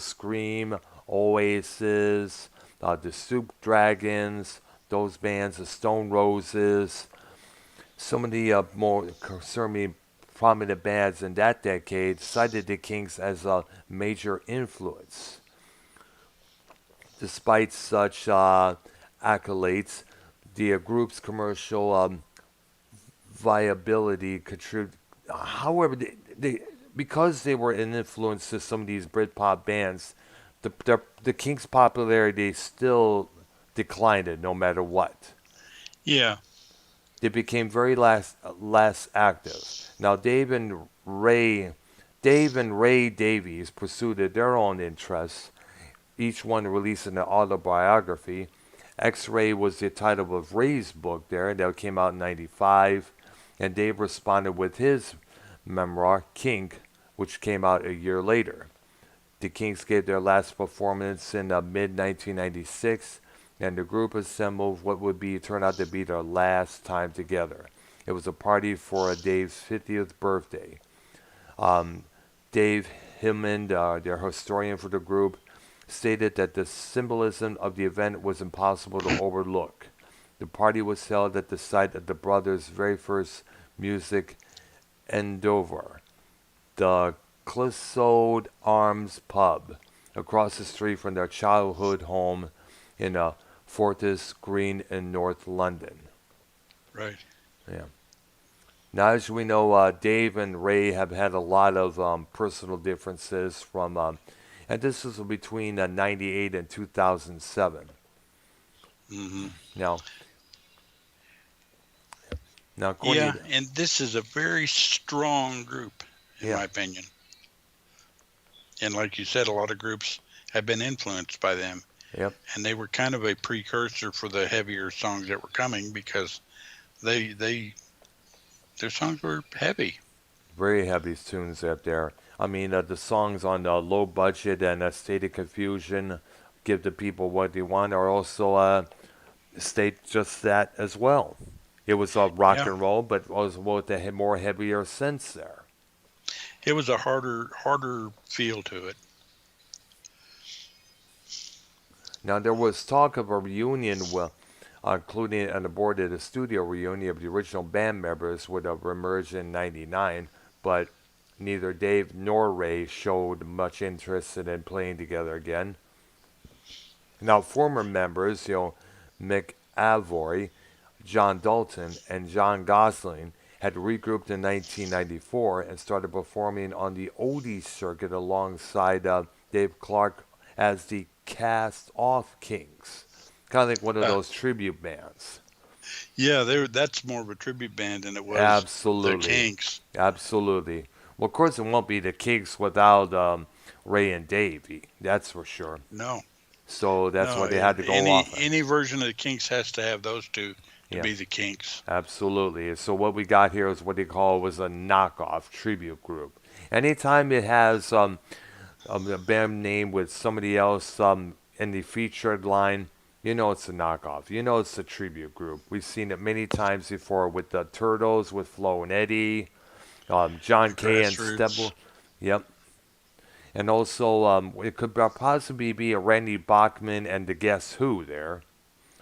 Speaker 1: Scream, Oasis, the Soup Dragons, those bands, the Stone Roses, some of the more concerning prominent bands in that decade cited the Kinks as a major influence. Despite such accolades, the group's commercial viability contributed. However, because they were an influence to some of these Britpop bands, the Kinks' popularity still declined no matter what.
Speaker 2: Yeah.
Speaker 1: They became very less active. Now Dave and Ray Davies pursued their own interests, each one releasing an autobiography. X-Ray was the title of Ray's book there that came out in '95, and Dave responded with his memoir Kink, which came out a year later. The Kinks gave their last performance in mid 1996, and the group assembled what would be turn out to be their last time together. It was a party for Dave's 50th birthday. Um, Dave Hillman, their historian for the group, stated that the symbolism of the event was impossible to overlook. The party was held at the site of the brothers' very first music endeavor, the Clissold Arms Pub, across the street from their childhood home in Fortis Green in North London.
Speaker 2: Right.
Speaker 1: Yeah. Now, as we know, Dave and Ray have had a lot of personal differences and this was between '98 and 2007.
Speaker 2: Hmm.
Speaker 1: Now, now, according
Speaker 2: Yeah,
Speaker 1: to,
Speaker 2: and this is a very strong group, in
Speaker 1: yeah,
Speaker 2: my opinion. And like you said, a lot of groups have been influenced by them,
Speaker 1: yep,
Speaker 2: and they were kind of a precursor for the heavier songs that were coming because they their songs were heavy.
Speaker 1: very heavy tunes up there. I mean, the songs on Low Budget and State of Confusion, Give the People What They Want, are also state just that as well. It was rock
Speaker 2: Yeah,
Speaker 1: and roll, but was with the more heavier sense there.
Speaker 2: it was a harder feel to it.
Speaker 1: Now there was talk of a reunion, including an aborted studio reunion of the original band members would have emerged in '99, but neither Dave nor Ray showed much interest in playing together again. Now former members, Mick Avory, John Dalton, and John Gosling had regrouped in 1994 and started performing on the oldies circuit alongside Dave Clark as the cast off Kings. Kind of like one of
Speaker 2: Uh,
Speaker 1: those tribute bands.
Speaker 2: yeah, that's more of a tribute band than it was the
Speaker 1: Absolutely.
Speaker 2: Kinks.
Speaker 1: Absolutely. Well, of course, it won't be the Kinks without Ray and Dave. That's for sure.
Speaker 2: No,
Speaker 1: So that's
Speaker 2: no,
Speaker 1: why they had to go
Speaker 2: any
Speaker 1: off.
Speaker 2: any version of the Kinks has to have those two to
Speaker 1: Yeah,
Speaker 2: be the Kinks.
Speaker 1: absolutely. So what we got here is what they call was a knockoff tribute group. Anytime it has a band name with somebody else in the featured line, you know it's a knockoff. You know it's a tribute group. We've seen it many times before with the Turtles, with Flo and Eddie, John
Speaker 2: The
Speaker 1: Kay and
Speaker 2: Grassroots.
Speaker 1: Stebble. Yep. And also, it could possibly be a Randy Bachman and the Guess Who there,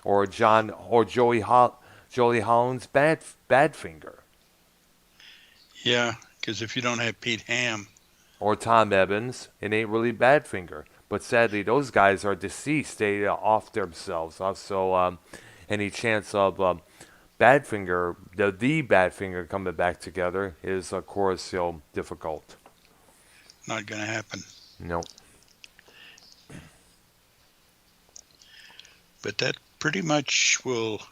Speaker 1: or John or Joey Holland's Badfinger,
Speaker 2: Yeah, because if you don't have Pete Ham,
Speaker 1: or Tom Evans. It ain't really Badfinger. But sadly, those guys are deceased. They off themselves. So, any chance of Badfinger, the Badfinger coming back together is, of course, difficult.
Speaker 2: not going to happen.
Speaker 1: No.
Speaker 2: But that pretty much will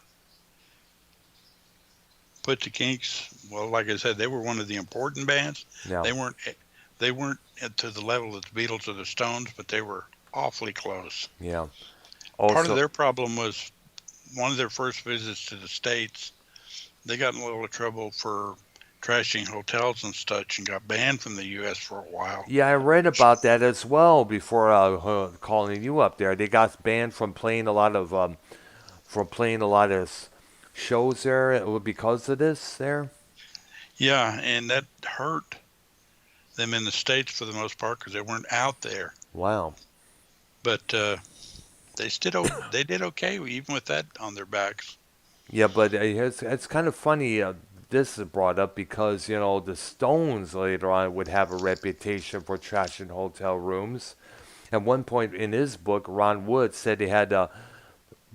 Speaker 2: put the Kinks. Well, like I said, they were one of the important bands.
Speaker 1: No.
Speaker 2: They weren't. They weren't to the level of the Beatles or the Stones, but they were awfully close.
Speaker 1: Yeah.
Speaker 2: Part of
Speaker 1: Also,
Speaker 2: their problem was one of their first visits to the States. They got in a little trouble for trashing hotels and such, and got banned from the U.S. for a while.
Speaker 1: yeah, I read about that as well before calling you up there. They got banned from playing a lot of shows there because of this there.
Speaker 2: Yeah, and that hurt them in the States for the most part because they weren't out there.
Speaker 1: Wow.
Speaker 2: But they did okay even with that on their backs.
Speaker 1: Yeah, but it's kind of funny. This is brought up because the Stones later on would have a reputation for trashing hotel rooms. At one point in his book, Ron Wood said he had to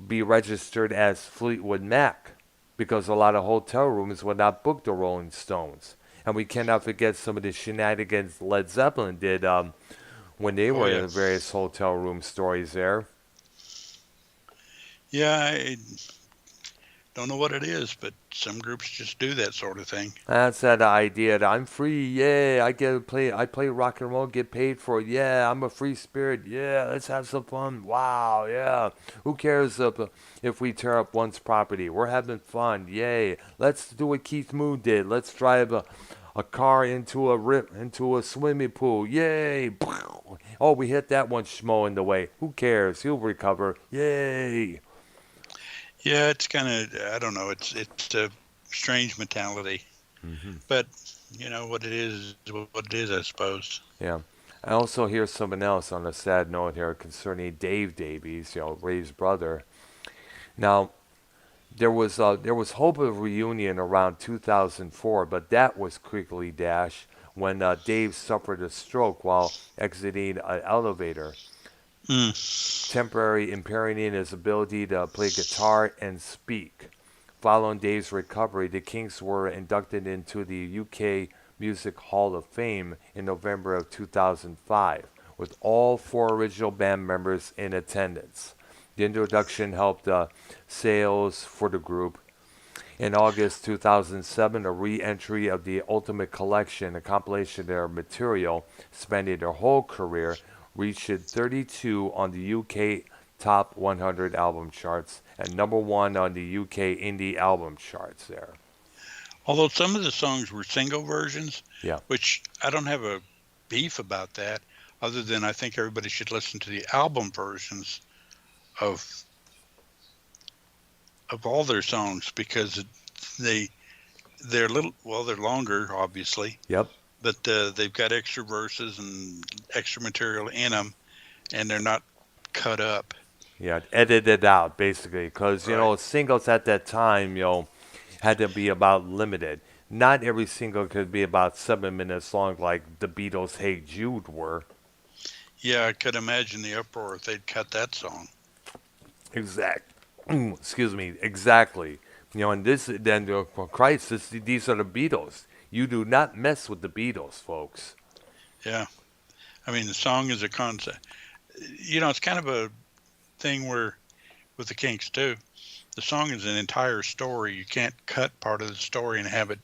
Speaker 1: be registered as Fleetwood Mac because a lot of hotel rooms would not book the Rolling Stones. And we cannot forget some of the shenanigans Led Zeppelin did when they
Speaker 2: Oh
Speaker 1: were
Speaker 2: yeah,
Speaker 1: in various hotel room stories there.
Speaker 2: yeah. I don't know what it is, but some groups just do that sort of thing.
Speaker 1: That's that idea that I'm free, yeah, I play rock and roll, get paid for it, yeah, I'm a free spirit, yeah, let's have some fun, wow, yeah. Who cares if we tear up one's property? We're having fun, yay. Let's do what Keith Moon did. Let's drive a car into a swimming pool, yay. Oh, we hit that one schmo in the way. Who cares? He'll recover, yay.
Speaker 2: Yeah, it's kind of I don't know. It's a strange mentality,
Speaker 1: Hmm.
Speaker 2: but what it is what it is, I suppose.
Speaker 1: Yeah. I also hear something else on a sad note here concerning Dave Davies, Ray's brother. Now, there was hope of reunion around 2004, but that was quickly dashed when Dave suffered a stroke while exiting an elevator,
Speaker 2: Mm.
Speaker 1: temporarily impairing his ability to play guitar and speak. Following Dave's recovery, the Kinks were inducted into the UK Music Hall of Fame in November of 2005, with all four original band members in attendance. The introduction helped sales for the group. In August 2007, a re-entry of the Ultimate Collection, a compilation of their material spanning their whole career, reached 32 on the UK Top 100 album charts and number one on the UK indie album charts there.
Speaker 2: Although some of the songs were single versions,
Speaker 1: Yeah.
Speaker 2: which I don't have a beef about that, other than I think everybody should listen to the album versions of all their songs because they they're little well they're longer obviously,
Speaker 1: Yep.
Speaker 2: but they've got extra verses and extra material in them, and they're not cut up.
Speaker 1: Yeah. Edited out basically because
Speaker 2: Right.
Speaker 1: singles at that time had to be about limited. Not every single could be about 7 minutes long like the Beatles' "Hey Jude" were.
Speaker 2: Yeah, I could imagine the uproar if they'd cut that song.
Speaker 1: Exact. Excuse me. Exactly. And this then for Christ, these are the Beatles. You do not mess with the Beatles, folks.
Speaker 2: Yeah, I mean the song is a concept. It's kind of a thing where with the Kinks too, the song is an entire story. You can't cut part of the story and have it.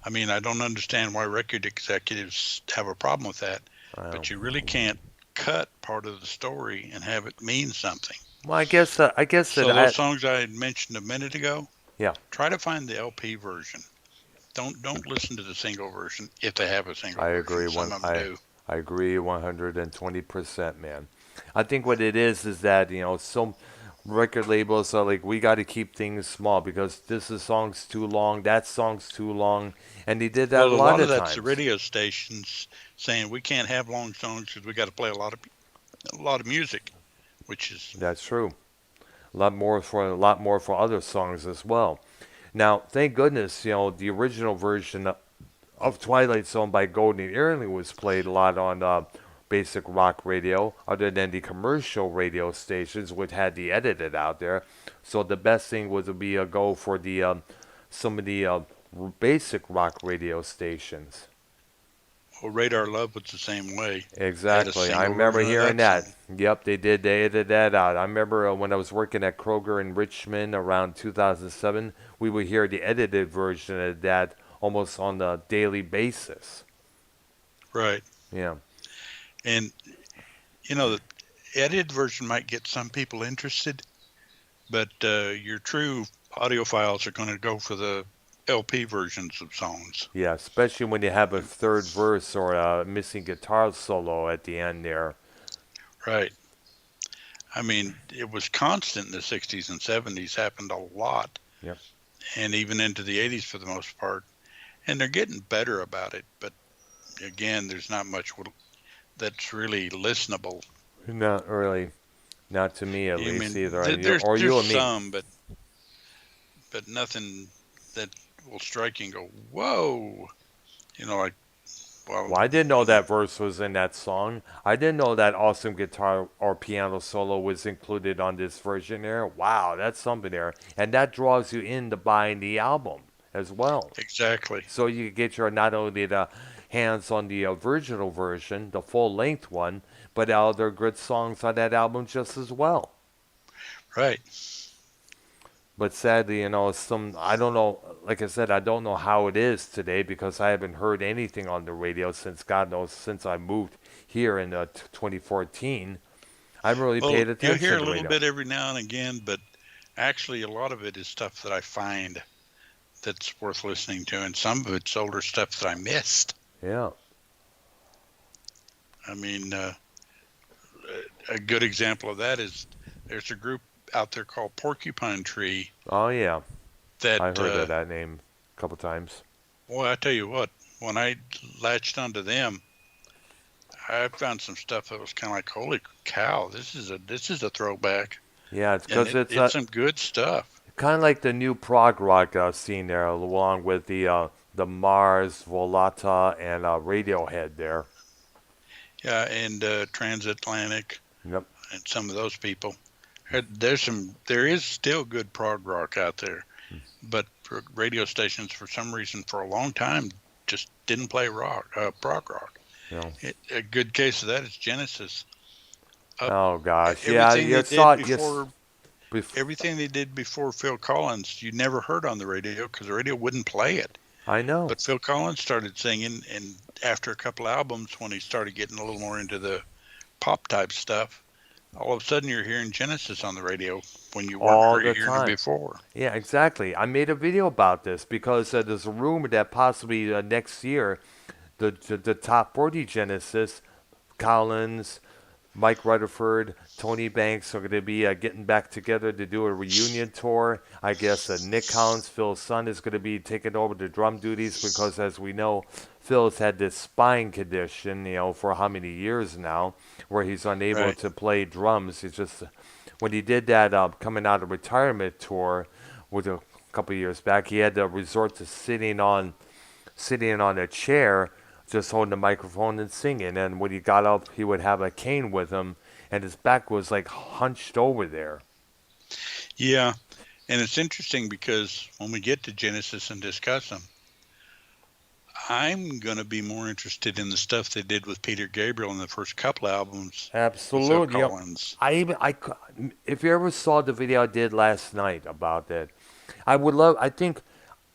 Speaker 2: I mean, I don't understand why record executives have a problem with that,
Speaker 1: Um,
Speaker 2: but you really can't cut part of the story and have it mean something.
Speaker 1: Well, I guess that
Speaker 2: So those songs I had mentioned a minute ago,
Speaker 1: yeah,
Speaker 2: try to find the LP version. Don't listen to the single version if they have a single
Speaker 1: I
Speaker 2: version.
Speaker 1: agree.
Speaker 2: Some of them do.
Speaker 1: I agree 120%, man. I think what it is that some record labels are like, we got to keep things small because this song's too long, that song's too long, and they did that
Speaker 2: Well,
Speaker 1: a
Speaker 2: a
Speaker 1: lot
Speaker 2: lot of
Speaker 1: of
Speaker 2: that's the
Speaker 1: times.
Speaker 2: radio stations saying we can't have long songs because we got to play a lot of music, which is
Speaker 1: That's true. A lot more for other songs as well. Now, thank goodness, the original version of Twilight Zone by Golden Earring was played a lot on basic rock radio, other than the commercial radio stations, which had the edited out there. So the best thing would be a go for the some of the basic rock radio stations.
Speaker 2: well, Radar Love was the same way. Had a
Speaker 1: Exactly. I
Speaker 2: single
Speaker 1: remember
Speaker 2: version of
Speaker 1: hearing
Speaker 2: that
Speaker 1: that.
Speaker 2: song.
Speaker 1: Yep, they did. They edited that out. I remember when I was working at Kroger in Richmond around 2007, we would hear the edited version of that almost on a daily basis.
Speaker 2: Right.
Speaker 1: Yeah.
Speaker 2: And the edited version might get some people interested, but your true audiophiles are going to go for the LP versions of songs.
Speaker 1: Yeah, especially when you have a third verse or a missing guitar solo at the end there.
Speaker 2: Right. I mean, it was constant in the 60s and 70s, happened a lot,
Speaker 1: Yep.
Speaker 2: and even into the 80s for the most part. And they're getting better about it, but again, there's not much that's really listenable.
Speaker 1: Not really. Not to me at
Speaker 2: I
Speaker 1: least
Speaker 2: mean,
Speaker 1: either. Or
Speaker 2: there's
Speaker 1: you and me.
Speaker 2: some, but nothing that will strike you and go, whoa, like, well,
Speaker 1: Well, I didn't know that verse was in that song. I didn't know that awesome guitar or piano solo was included on this version there. Wow, that's something there. And that draws you into buying the album as well.
Speaker 2: exactly.
Speaker 1: So you get your not only the hands on the original version, the full length one, but other good songs on that album just as well.
Speaker 2: Right.
Speaker 1: But sadly, I don't know, like I said, I don't know how it is today because I haven't heard anything on the radio since, God knows, since I moved here in 2014. I haven't really
Speaker 2: Well,
Speaker 1: paid
Speaker 2: you'll hear
Speaker 1: attention
Speaker 2: a
Speaker 1: to
Speaker 2: little
Speaker 1: radio.
Speaker 2: bit every now and again, but actually, a lot of it is stuff that I find that's worth listening to, and some of it's older stuff that I missed.
Speaker 1: Yeah.
Speaker 2: I mean, a good example of that is there's a group out there called Porcupine Tree
Speaker 1: Oh, yeah.
Speaker 2: that,
Speaker 1: I heard of that name a couple times.
Speaker 2: boy, I tell you what, when I latched onto them, I found some stuff that was kind of like, holy cow, this is a throwback,
Speaker 1: Yeah, it's
Speaker 2: and
Speaker 1: because it's
Speaker 2: it's some good stuff.
Speaker 1: kind of like the new prog rock scene there, along with the Mars, Volata, and Radiohead there.
Speaker 2: Yeah, and Transatlantic
Speaker 1: Yep.
Speaker 2: and some of those people. There is still good prog rock out there, but radio stations for some reason for a long time just didn't play prog rock.
Speaker 1: You know.
Speaker 2: A good case of that is Genesis. Uh,
Speaker 1: Oh gosh, yeah,
Speaker 2: everything
Speaker 1: you
Speaker 2: they
Speaker 1: saw
Speaker 2: did
Speaker 1: it. Yes,
Speaker 2: before everything they did before Phil Collins, you never heard on the radio because the radio wouldn't play it.
Speaker 1: I know.
Speaker 2: But Phil Collins started singing, and after a couple albums, when he started getting a little more into the pop type stuff, all of a sudden you're hearing Genesis on the radio when you
Speaker 1: All
Speaker 2: weren't
Speaker 1: the
Speaker 2: hearing it
Speaker 1: time.
Speaker 2: before.
Speaker 1: Yeah, exactly. I made a video about this because there's a rumor that possibly next year the top 40 Genesis, Collins, Mike Rutherford, Tony Banks are going to be getting back together to do a reunion tour. I guess Nick Collins, Phil's son, is going to be taking over the drum duties because, as we know, Phil's had this spine condition, for how many years now, where he's unable
Speaker 2: Right.
Speaker 1: to play drums. It's just when he did that coming out of retirement tour with a couple of years back, he had to resort to sitting on a chair, just holding the microphone and singing. And when he got up, he would have a cane with him, and his back was like hunched over there.
Speaker 2: Yeah. And it's interesting because when we get to Genesis and discuss them, I'm going to be more interested in the stuff they did with Peter Gabriel in the first couple albums with Phil
Speaker 1: Absolutely.
Speaker 2: Collins.
Speaker 1: If you ever saw the video I did last night about that, I would love. I think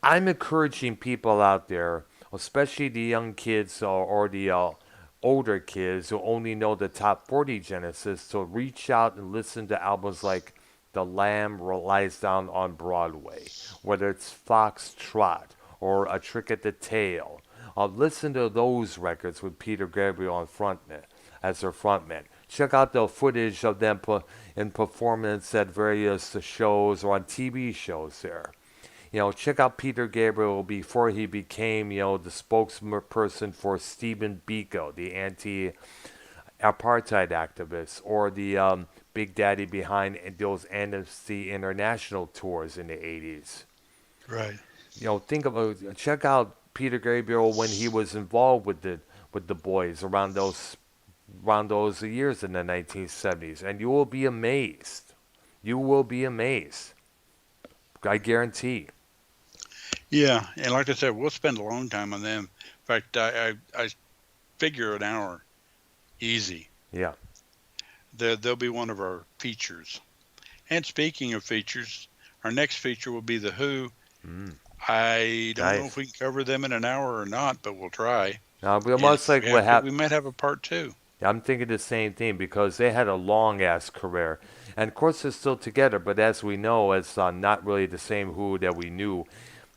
Speaker 1: I'm encouraging people out there, especially the young kids or the older kids who only know the top 40 Genesis to reach out and listen to albums like The Lamb Lies Down on Broadway, whether it's Foxtrot or A Trick at the Tail. Listen to those records with Peter Gabriel on frontman as their frontman. Check out the footage of them in performance at various shows or on TV shows there. Check out Peter Gabriel before he became, the spokesperson for Stephen Biko, the anti-apartheid activist, or the big daddy behind those Amnesty International tours in the 80s.
Speaker 2: Right.
Speaker 1: Check out Peter Gabriel when he was involved with the boys around those years in the 1970s, and you will be amazed. You will be amazed. I guarantee.
Speaker 2: Yeah, and like I said, we'll spend a long time on them. In fact, I figure an hour, easy.
Speaker 1: Yeah.
Speaker 2: They'll be one of our features. And speaking of features, our next feature will be The Who. I don't know if we can cover them in an hour or not, but we'll try.
Speaker 1: We most likely
Speaker 2: we might have a part 2.
Speaker 1: I'm thinking the same thing because they had a long-ass career. And of course they're still together, but as we know, it's not really the same Who that we knew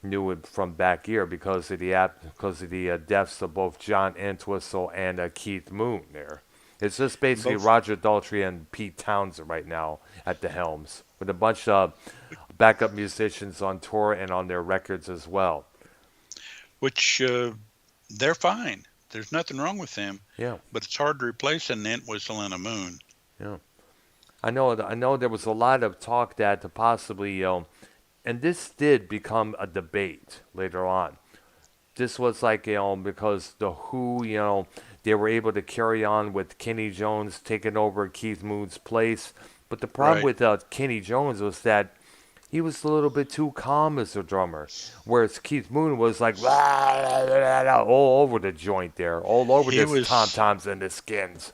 Speaker 1: it from back here because of the deaths of both John Entwistle and Keith Moon there. It's just basically Roger Daltrey and Pete Townsend right now at the helms with a bunch of backup musicians on tour and on their records as well.
Speaker 2: Which they're fine. There's nothing wrong with them.
Speaker 1: Yeah.
Speaker 2: But it's hard to replace an Entwistle and a Moon.
Speaker 1: Yeah. I know there was a lot of talk that to possibly, and this did become a debate later on. This was like, because the Who, they were able to carry on with Kenny Jones taking over Keith Moon's place. But the problem with Kenny Jones was that he was a little bit too calm as a drummer, whereas Keith Moon was like all over the joint there, all over the tom-toms and the skins.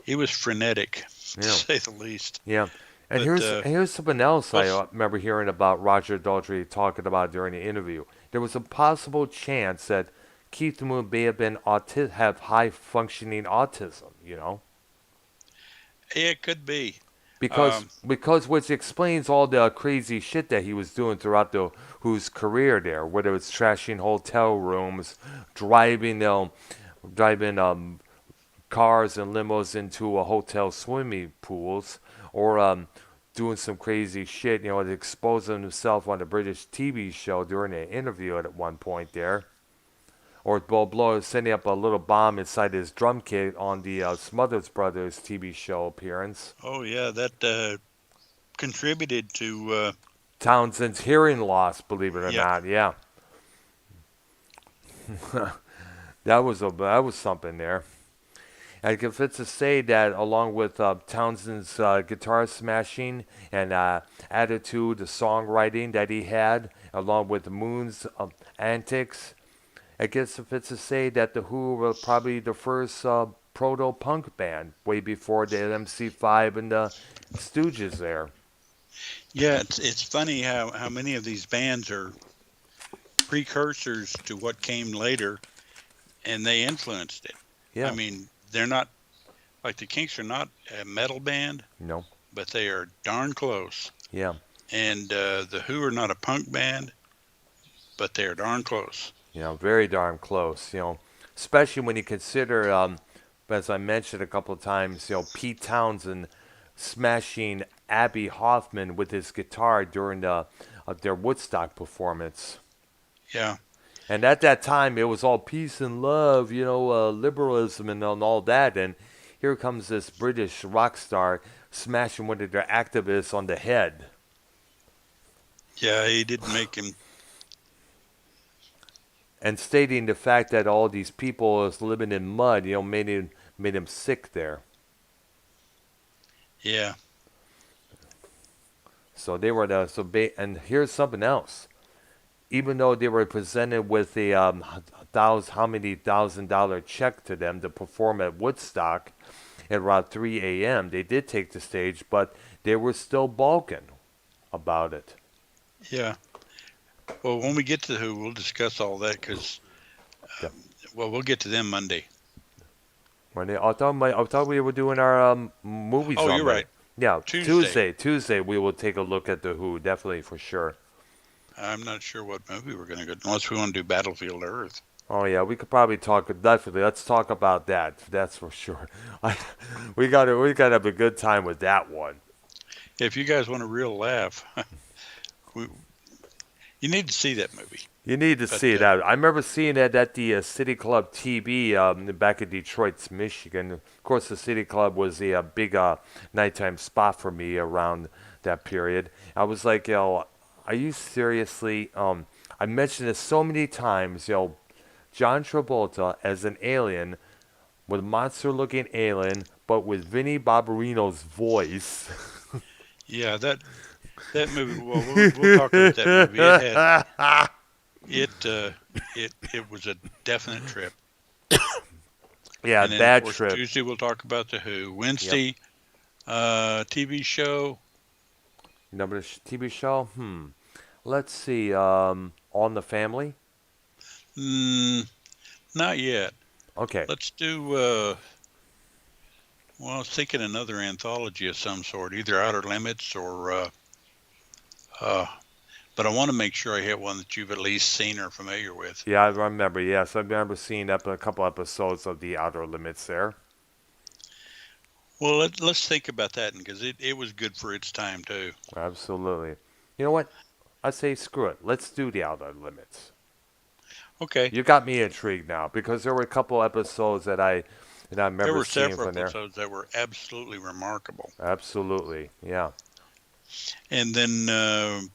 Speaker 2: He was frenetic, to say the least.
Speaker 1: Yeah. And here's something else I remember hearing about Roger Daltrey talking about during the interview. There was a possible chance that Keith Moon may have been have high-functioning autism,
Speaker 2: It could be.
Speaker 1: Because which explains all the crazy shit that he was doing throughout the Who's career there, whether it's trashing hotel rooms, driving cars and limos into hotel swimming pools, or doing some crazy shit, exposing himself on a British TV show during an interview at one point there. Or sending up a little bomb inside his drum kit on the Smothers Brothers TV show appearance.
Speaker 2: Oh, yeah, that contributed to
Speaker 1: Townsend's hearing loss, believe it or not. Yeah. that was something there. And if it's to say that along with Townsend's guitar smashing and attitude, the songwriting that he had, along with Moon's antics, I guess if it's to say that the Who were probably the first proto-punk band, way before the MC5 and the Stooges there.
Speaker 2: Yeah, it's funny how many of these bands are precursors to what came later, and they influenced it.
Speaker 1: Yeah.
Speaker 2: I mean, they're not, like the Kinks are not a metal band.
Speaker 1: No.
Speaker 2: But they are darn close.
Speaker 1: Yeah.
Speaker 2: And the Who are not a punk band, but they are darn close.
Speaker 1: Very darn close, especially when you consider, as I mentioned a couple of times, Pete Townsend smashing Abby Hoffman with his guitar during their Woodstock performance.
Speaker 2: Yeah.
Speaker 1: And at that time, it was all peace and love, liberalism and all that. And here comes this British rock star smashing one of their activists on the head.
Speaker 2: Yeah, he didn't make him.
Speaker 1: And stating the fact that all these people was living in mud, made him sick there.
Speaker 2: Yeah.
Speaker 1: So they were and here's something else. Even though they were presented with a $1,000 check to them to perform at Woodstock at around 3 a.m., they did take the stage, but they were still balking about it.
Speaker 2: Yeah. Well, when we get to the Who, we'll discuss all that because, we'll get to them Monday.
Speaker 1: I thought we were doing our movies
Speaker 2: Oh,
Speaker 1: on
Speaker 2: you're
Speaker 1: Monday.
Speaker 2: right.
Speaker 1: Yeah,
Speaker 2: Tuesday.
Speaker 1: Tuesday we will take a look at the Who, definitely for sure.
Speaker 2: I'm not sure what movie we're going to go, unless we want to do Battlefield Earth.
Speaker 1: Oh yeah, we could probably talk definitely. Let's talk about that. That's for sure. I, we got to have a good time with that one.
Speaker 2: If you guys want a real laugh, we, you need to see that movie.
Speaker 1: You need to
Speaker 2: But
Speaker 1: see it out. I remember seeing it at the City Club TV back in Detroit, Michigan. Of course, the City Club was a big nighttime spot for me around that period. I was like, are you seriously? I mentioned this so many times. John Travolta as an alien, with monster-looking alien, but with Vinnie Barbarino's voice.
Speaker 2: yeah, that movie. Well, we'll talk about that movie. It it was a definite trip.
Speaker 1: Yeah,
Speaker 2: And then of
Speaker 1: bad
Speaker 2: course
Speaker 1: trip.
Speaker 2: Tuesday we'll talk about the Who.
Speaker 1: Yep.
Speaker 2: Wednesday, TV show.
Speaker 1: Number TV show? Let's see. On the Family.
Speaker 2: Mm, not yet.
Speaker 1: Okay.
Speaker 2: Let's do. Well, I was thinking another anthology of some sort, either Outer Limits or. Uh, but I want to make sure I hit one that you've at least seen or familiar with.
Speaker 1: Yeah, I remember. Yes, I remember seeing a couple episodes of The Outer Limits there.
Speaker 2: Well, let's think about that because it was good for its time too.
Speaker 1: Absolutely. You know what? I say screw it. Let's do The Outer Limits.
Speaker 2: Okay.
Speaker 1: You got me intrigued now because there were a couple episodes that I
Speaker 2: There
Speaker 1: remember
Speaker 2: were
Speaker 1: seeing
Speaker 2: several
Speaker 1: from there.
Speaker 2: episodes that were absolutely remarkable.
Speaker 1: Absolutely. Yeah.
Speaker 2: And then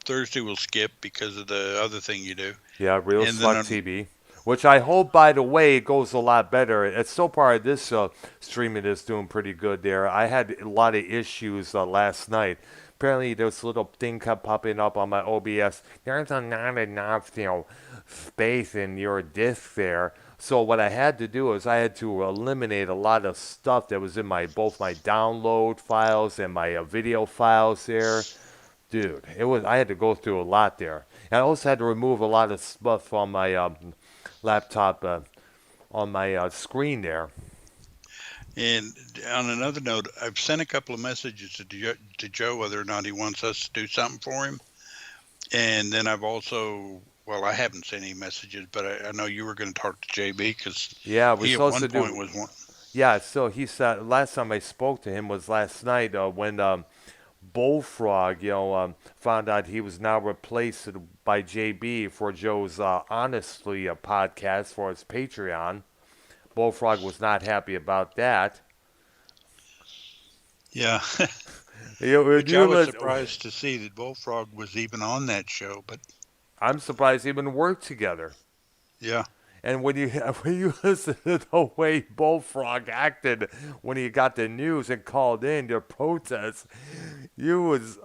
Speaker 2: Thursday we'll skip because of the other thing you do.
Speaker 1: Yeah, Real
Speaker 2: And then
Speaker 1: Slug TV, which I hope, by the way, goes a lot better. It's so far this streaming is doing pretty good there. I had a lot of issues last night. Apparently, this little thing kept popping up on my OBS. There's not enough, space in your disk there. So what I had to do is I had to eliminate a lot of stuff that was in my both my download files and my video files there. Dude, it was I had to go through a lot there. And I also had to remove a lot of stuff on my laptop on my screen there.
Speaker 2: And on another note, I've sent a couple of messages to Joe whether or not he wants us to do something for him. And then I've also, well, I haven't sent any messages, but I know you were going to talk to JB because
Speaker 1: Yeah, we're
Speaker 2: he at
Speaker 1: supposed
Speaker 2: one
Speaker 1: to
Speaker 2: point
Speaker 1: do.
Speaker 2: was one.
Speaker 1: Yeah, so he said last time I spoke to him was last night when Bullfrog, found out he was now replaced by JB for Joe's Honestly podcast for his Patreon. Bullfrog was not happy about that.
Speaker 2: Yeah,
Speaker 1: You,
Speaker 2: which I
Speaker 1: you
Speaker 2: was
Speaker 1: listen,
Speaker 2: surprised to see that Bullfrog was even on that show. But
Speaker 1: I'm surprised they even worked together.
Speaker 2: yeah,
Speaker 1: And when you when you listen to the way Bullfrog acted when he got the news and called in to protest, you was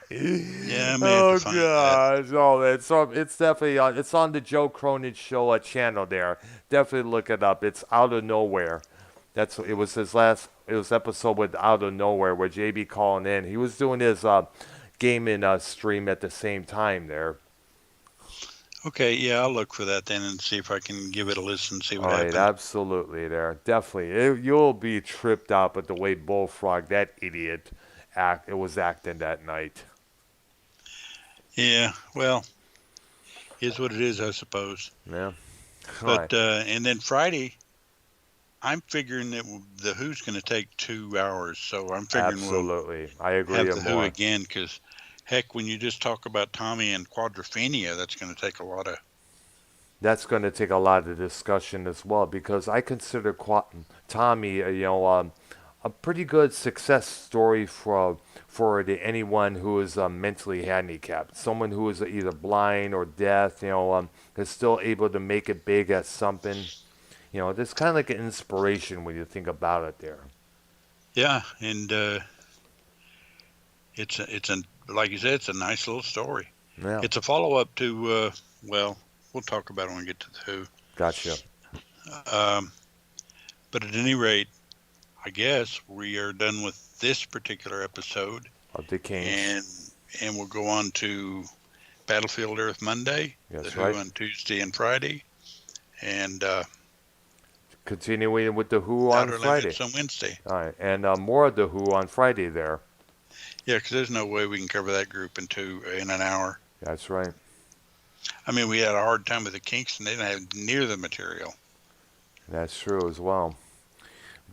Speaker 2: yeah, I may have to
Speaker 1: oh
Speaker 2: find that.
Speaker 1: gosh! Oh, it's definitely on. It's on the Joe Cronin Show channel there. Definitely look it up. It's Out of Nowhere. It was his last. It was episode with Out of Nowhere where JB calling in. He was doing his gaming stream at the same time there.
Speaker 2: Okay, yeah, I'll look for that then and see if I can give it a listen, see what
Speaker 1: All right,
Speaker 2: happened.
Speaker 1: absolutely there. Definitely. You'll be tripped out at the way Bullfrog, that idiot, it was acting that night.
Speaker 2: Yeah, well, is what it is, I suppose.
Speaker 1: Yeah. All right.
Speaker 2: But and then Friday, I'm figuring that the Who's going to take 2 hours, so I'm figuring we'll
Speaker 1: Absolutely. I agree
Speaker 2: have
Speaker 1: and
Speaker 2: the Who
Speaker 1: more.
Speaker 2: again because, heck, when you just talk about Tommy and Quadrophenia, that's going to take a lot of.
Speaker 1: That's going to take a lot of discussion as well because I consider Tommy, a pretty good success story for anyone who is mentally handicapped. Someone who is either blind or deaf, is still able to make it big at something. It's kind of like an inspiration when you think about it there.
Speaker 2: Yeah, and it's a like you said, it's a nice little story.
Speaker 1: Yeah,
Speaker 2: It's a follow up to well, we'll talk about it when we get to the Who.
Speaker 1: gotcha.
Speaker 2: Um, but at any rate, I guess we are done with this particular episode,
Speaker 1: Of the
Speaker 2: and
Speaker 1: Kinks.
Speaker 2: we'll go on to Battlefield Earth Monday, the
Speaker 1: That's
Speaker 2: Who
Speaker 1: right.
Speaker 2: on Tuesday and Friday, and
Speaker 1: Continuing with the Who on
Speaker 2: Outer
Speaker 1: Friday.
Speaker 2: Limits on Wednesday.
Speaker 1: All right, and more of the Who on Friday there.
Speaker 2: Yeah, because there's no way we can cover that group in an hour.
Speaker 1: That's right.
Speaker 2: I mean, we had a hard time with the Kinks, and they didn't have near the material.
Speaker 1: That's true as well.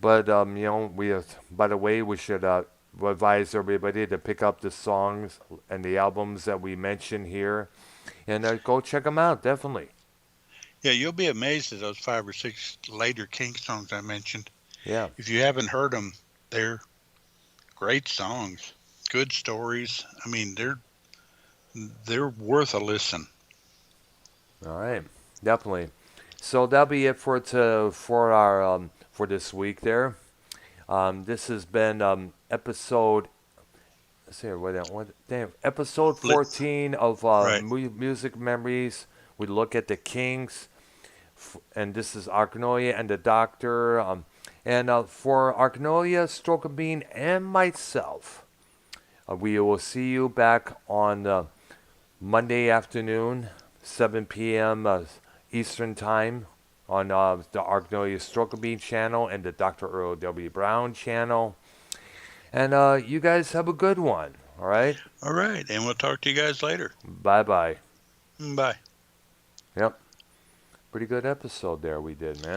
Speaker 1: But by the way, we should advise everybody to pick up the songs and the albums that we mentioned here, and go check them out. Definitely.
Speaker 2: Yeah, you'll be amazed at those 5 or 6 later King songs I mentioned.
Speaker 1: Yeah.
Speaker 2: If you haven't heard them, they're great songs, good stories. I mean, they're worth a listen.
Speaker 1: All right. Definitely. So that'll be it for for this week. There. This has been episode. Let's see what damn episode 14 of
Speaker 2: Right.
Speaker 1: Music Memories. We look at the Kings, and this is Arknolia and the Doctor. And for Arknolia, Stroke of Bean, and myself, we will see you back on Monday afternoon, 7 p.m. Eastern Time on the Arknolia Stroke of Bean channel and the Dr. Earl W. Brown channel. And you guys have a good one, all right?
Speaker 2: All right, and we'll talk to you guys later.
Speaker 1: Bye-bye.
Speaker 2: Bye.
Speaker 1: Yep. Pretty good episode there we did, man.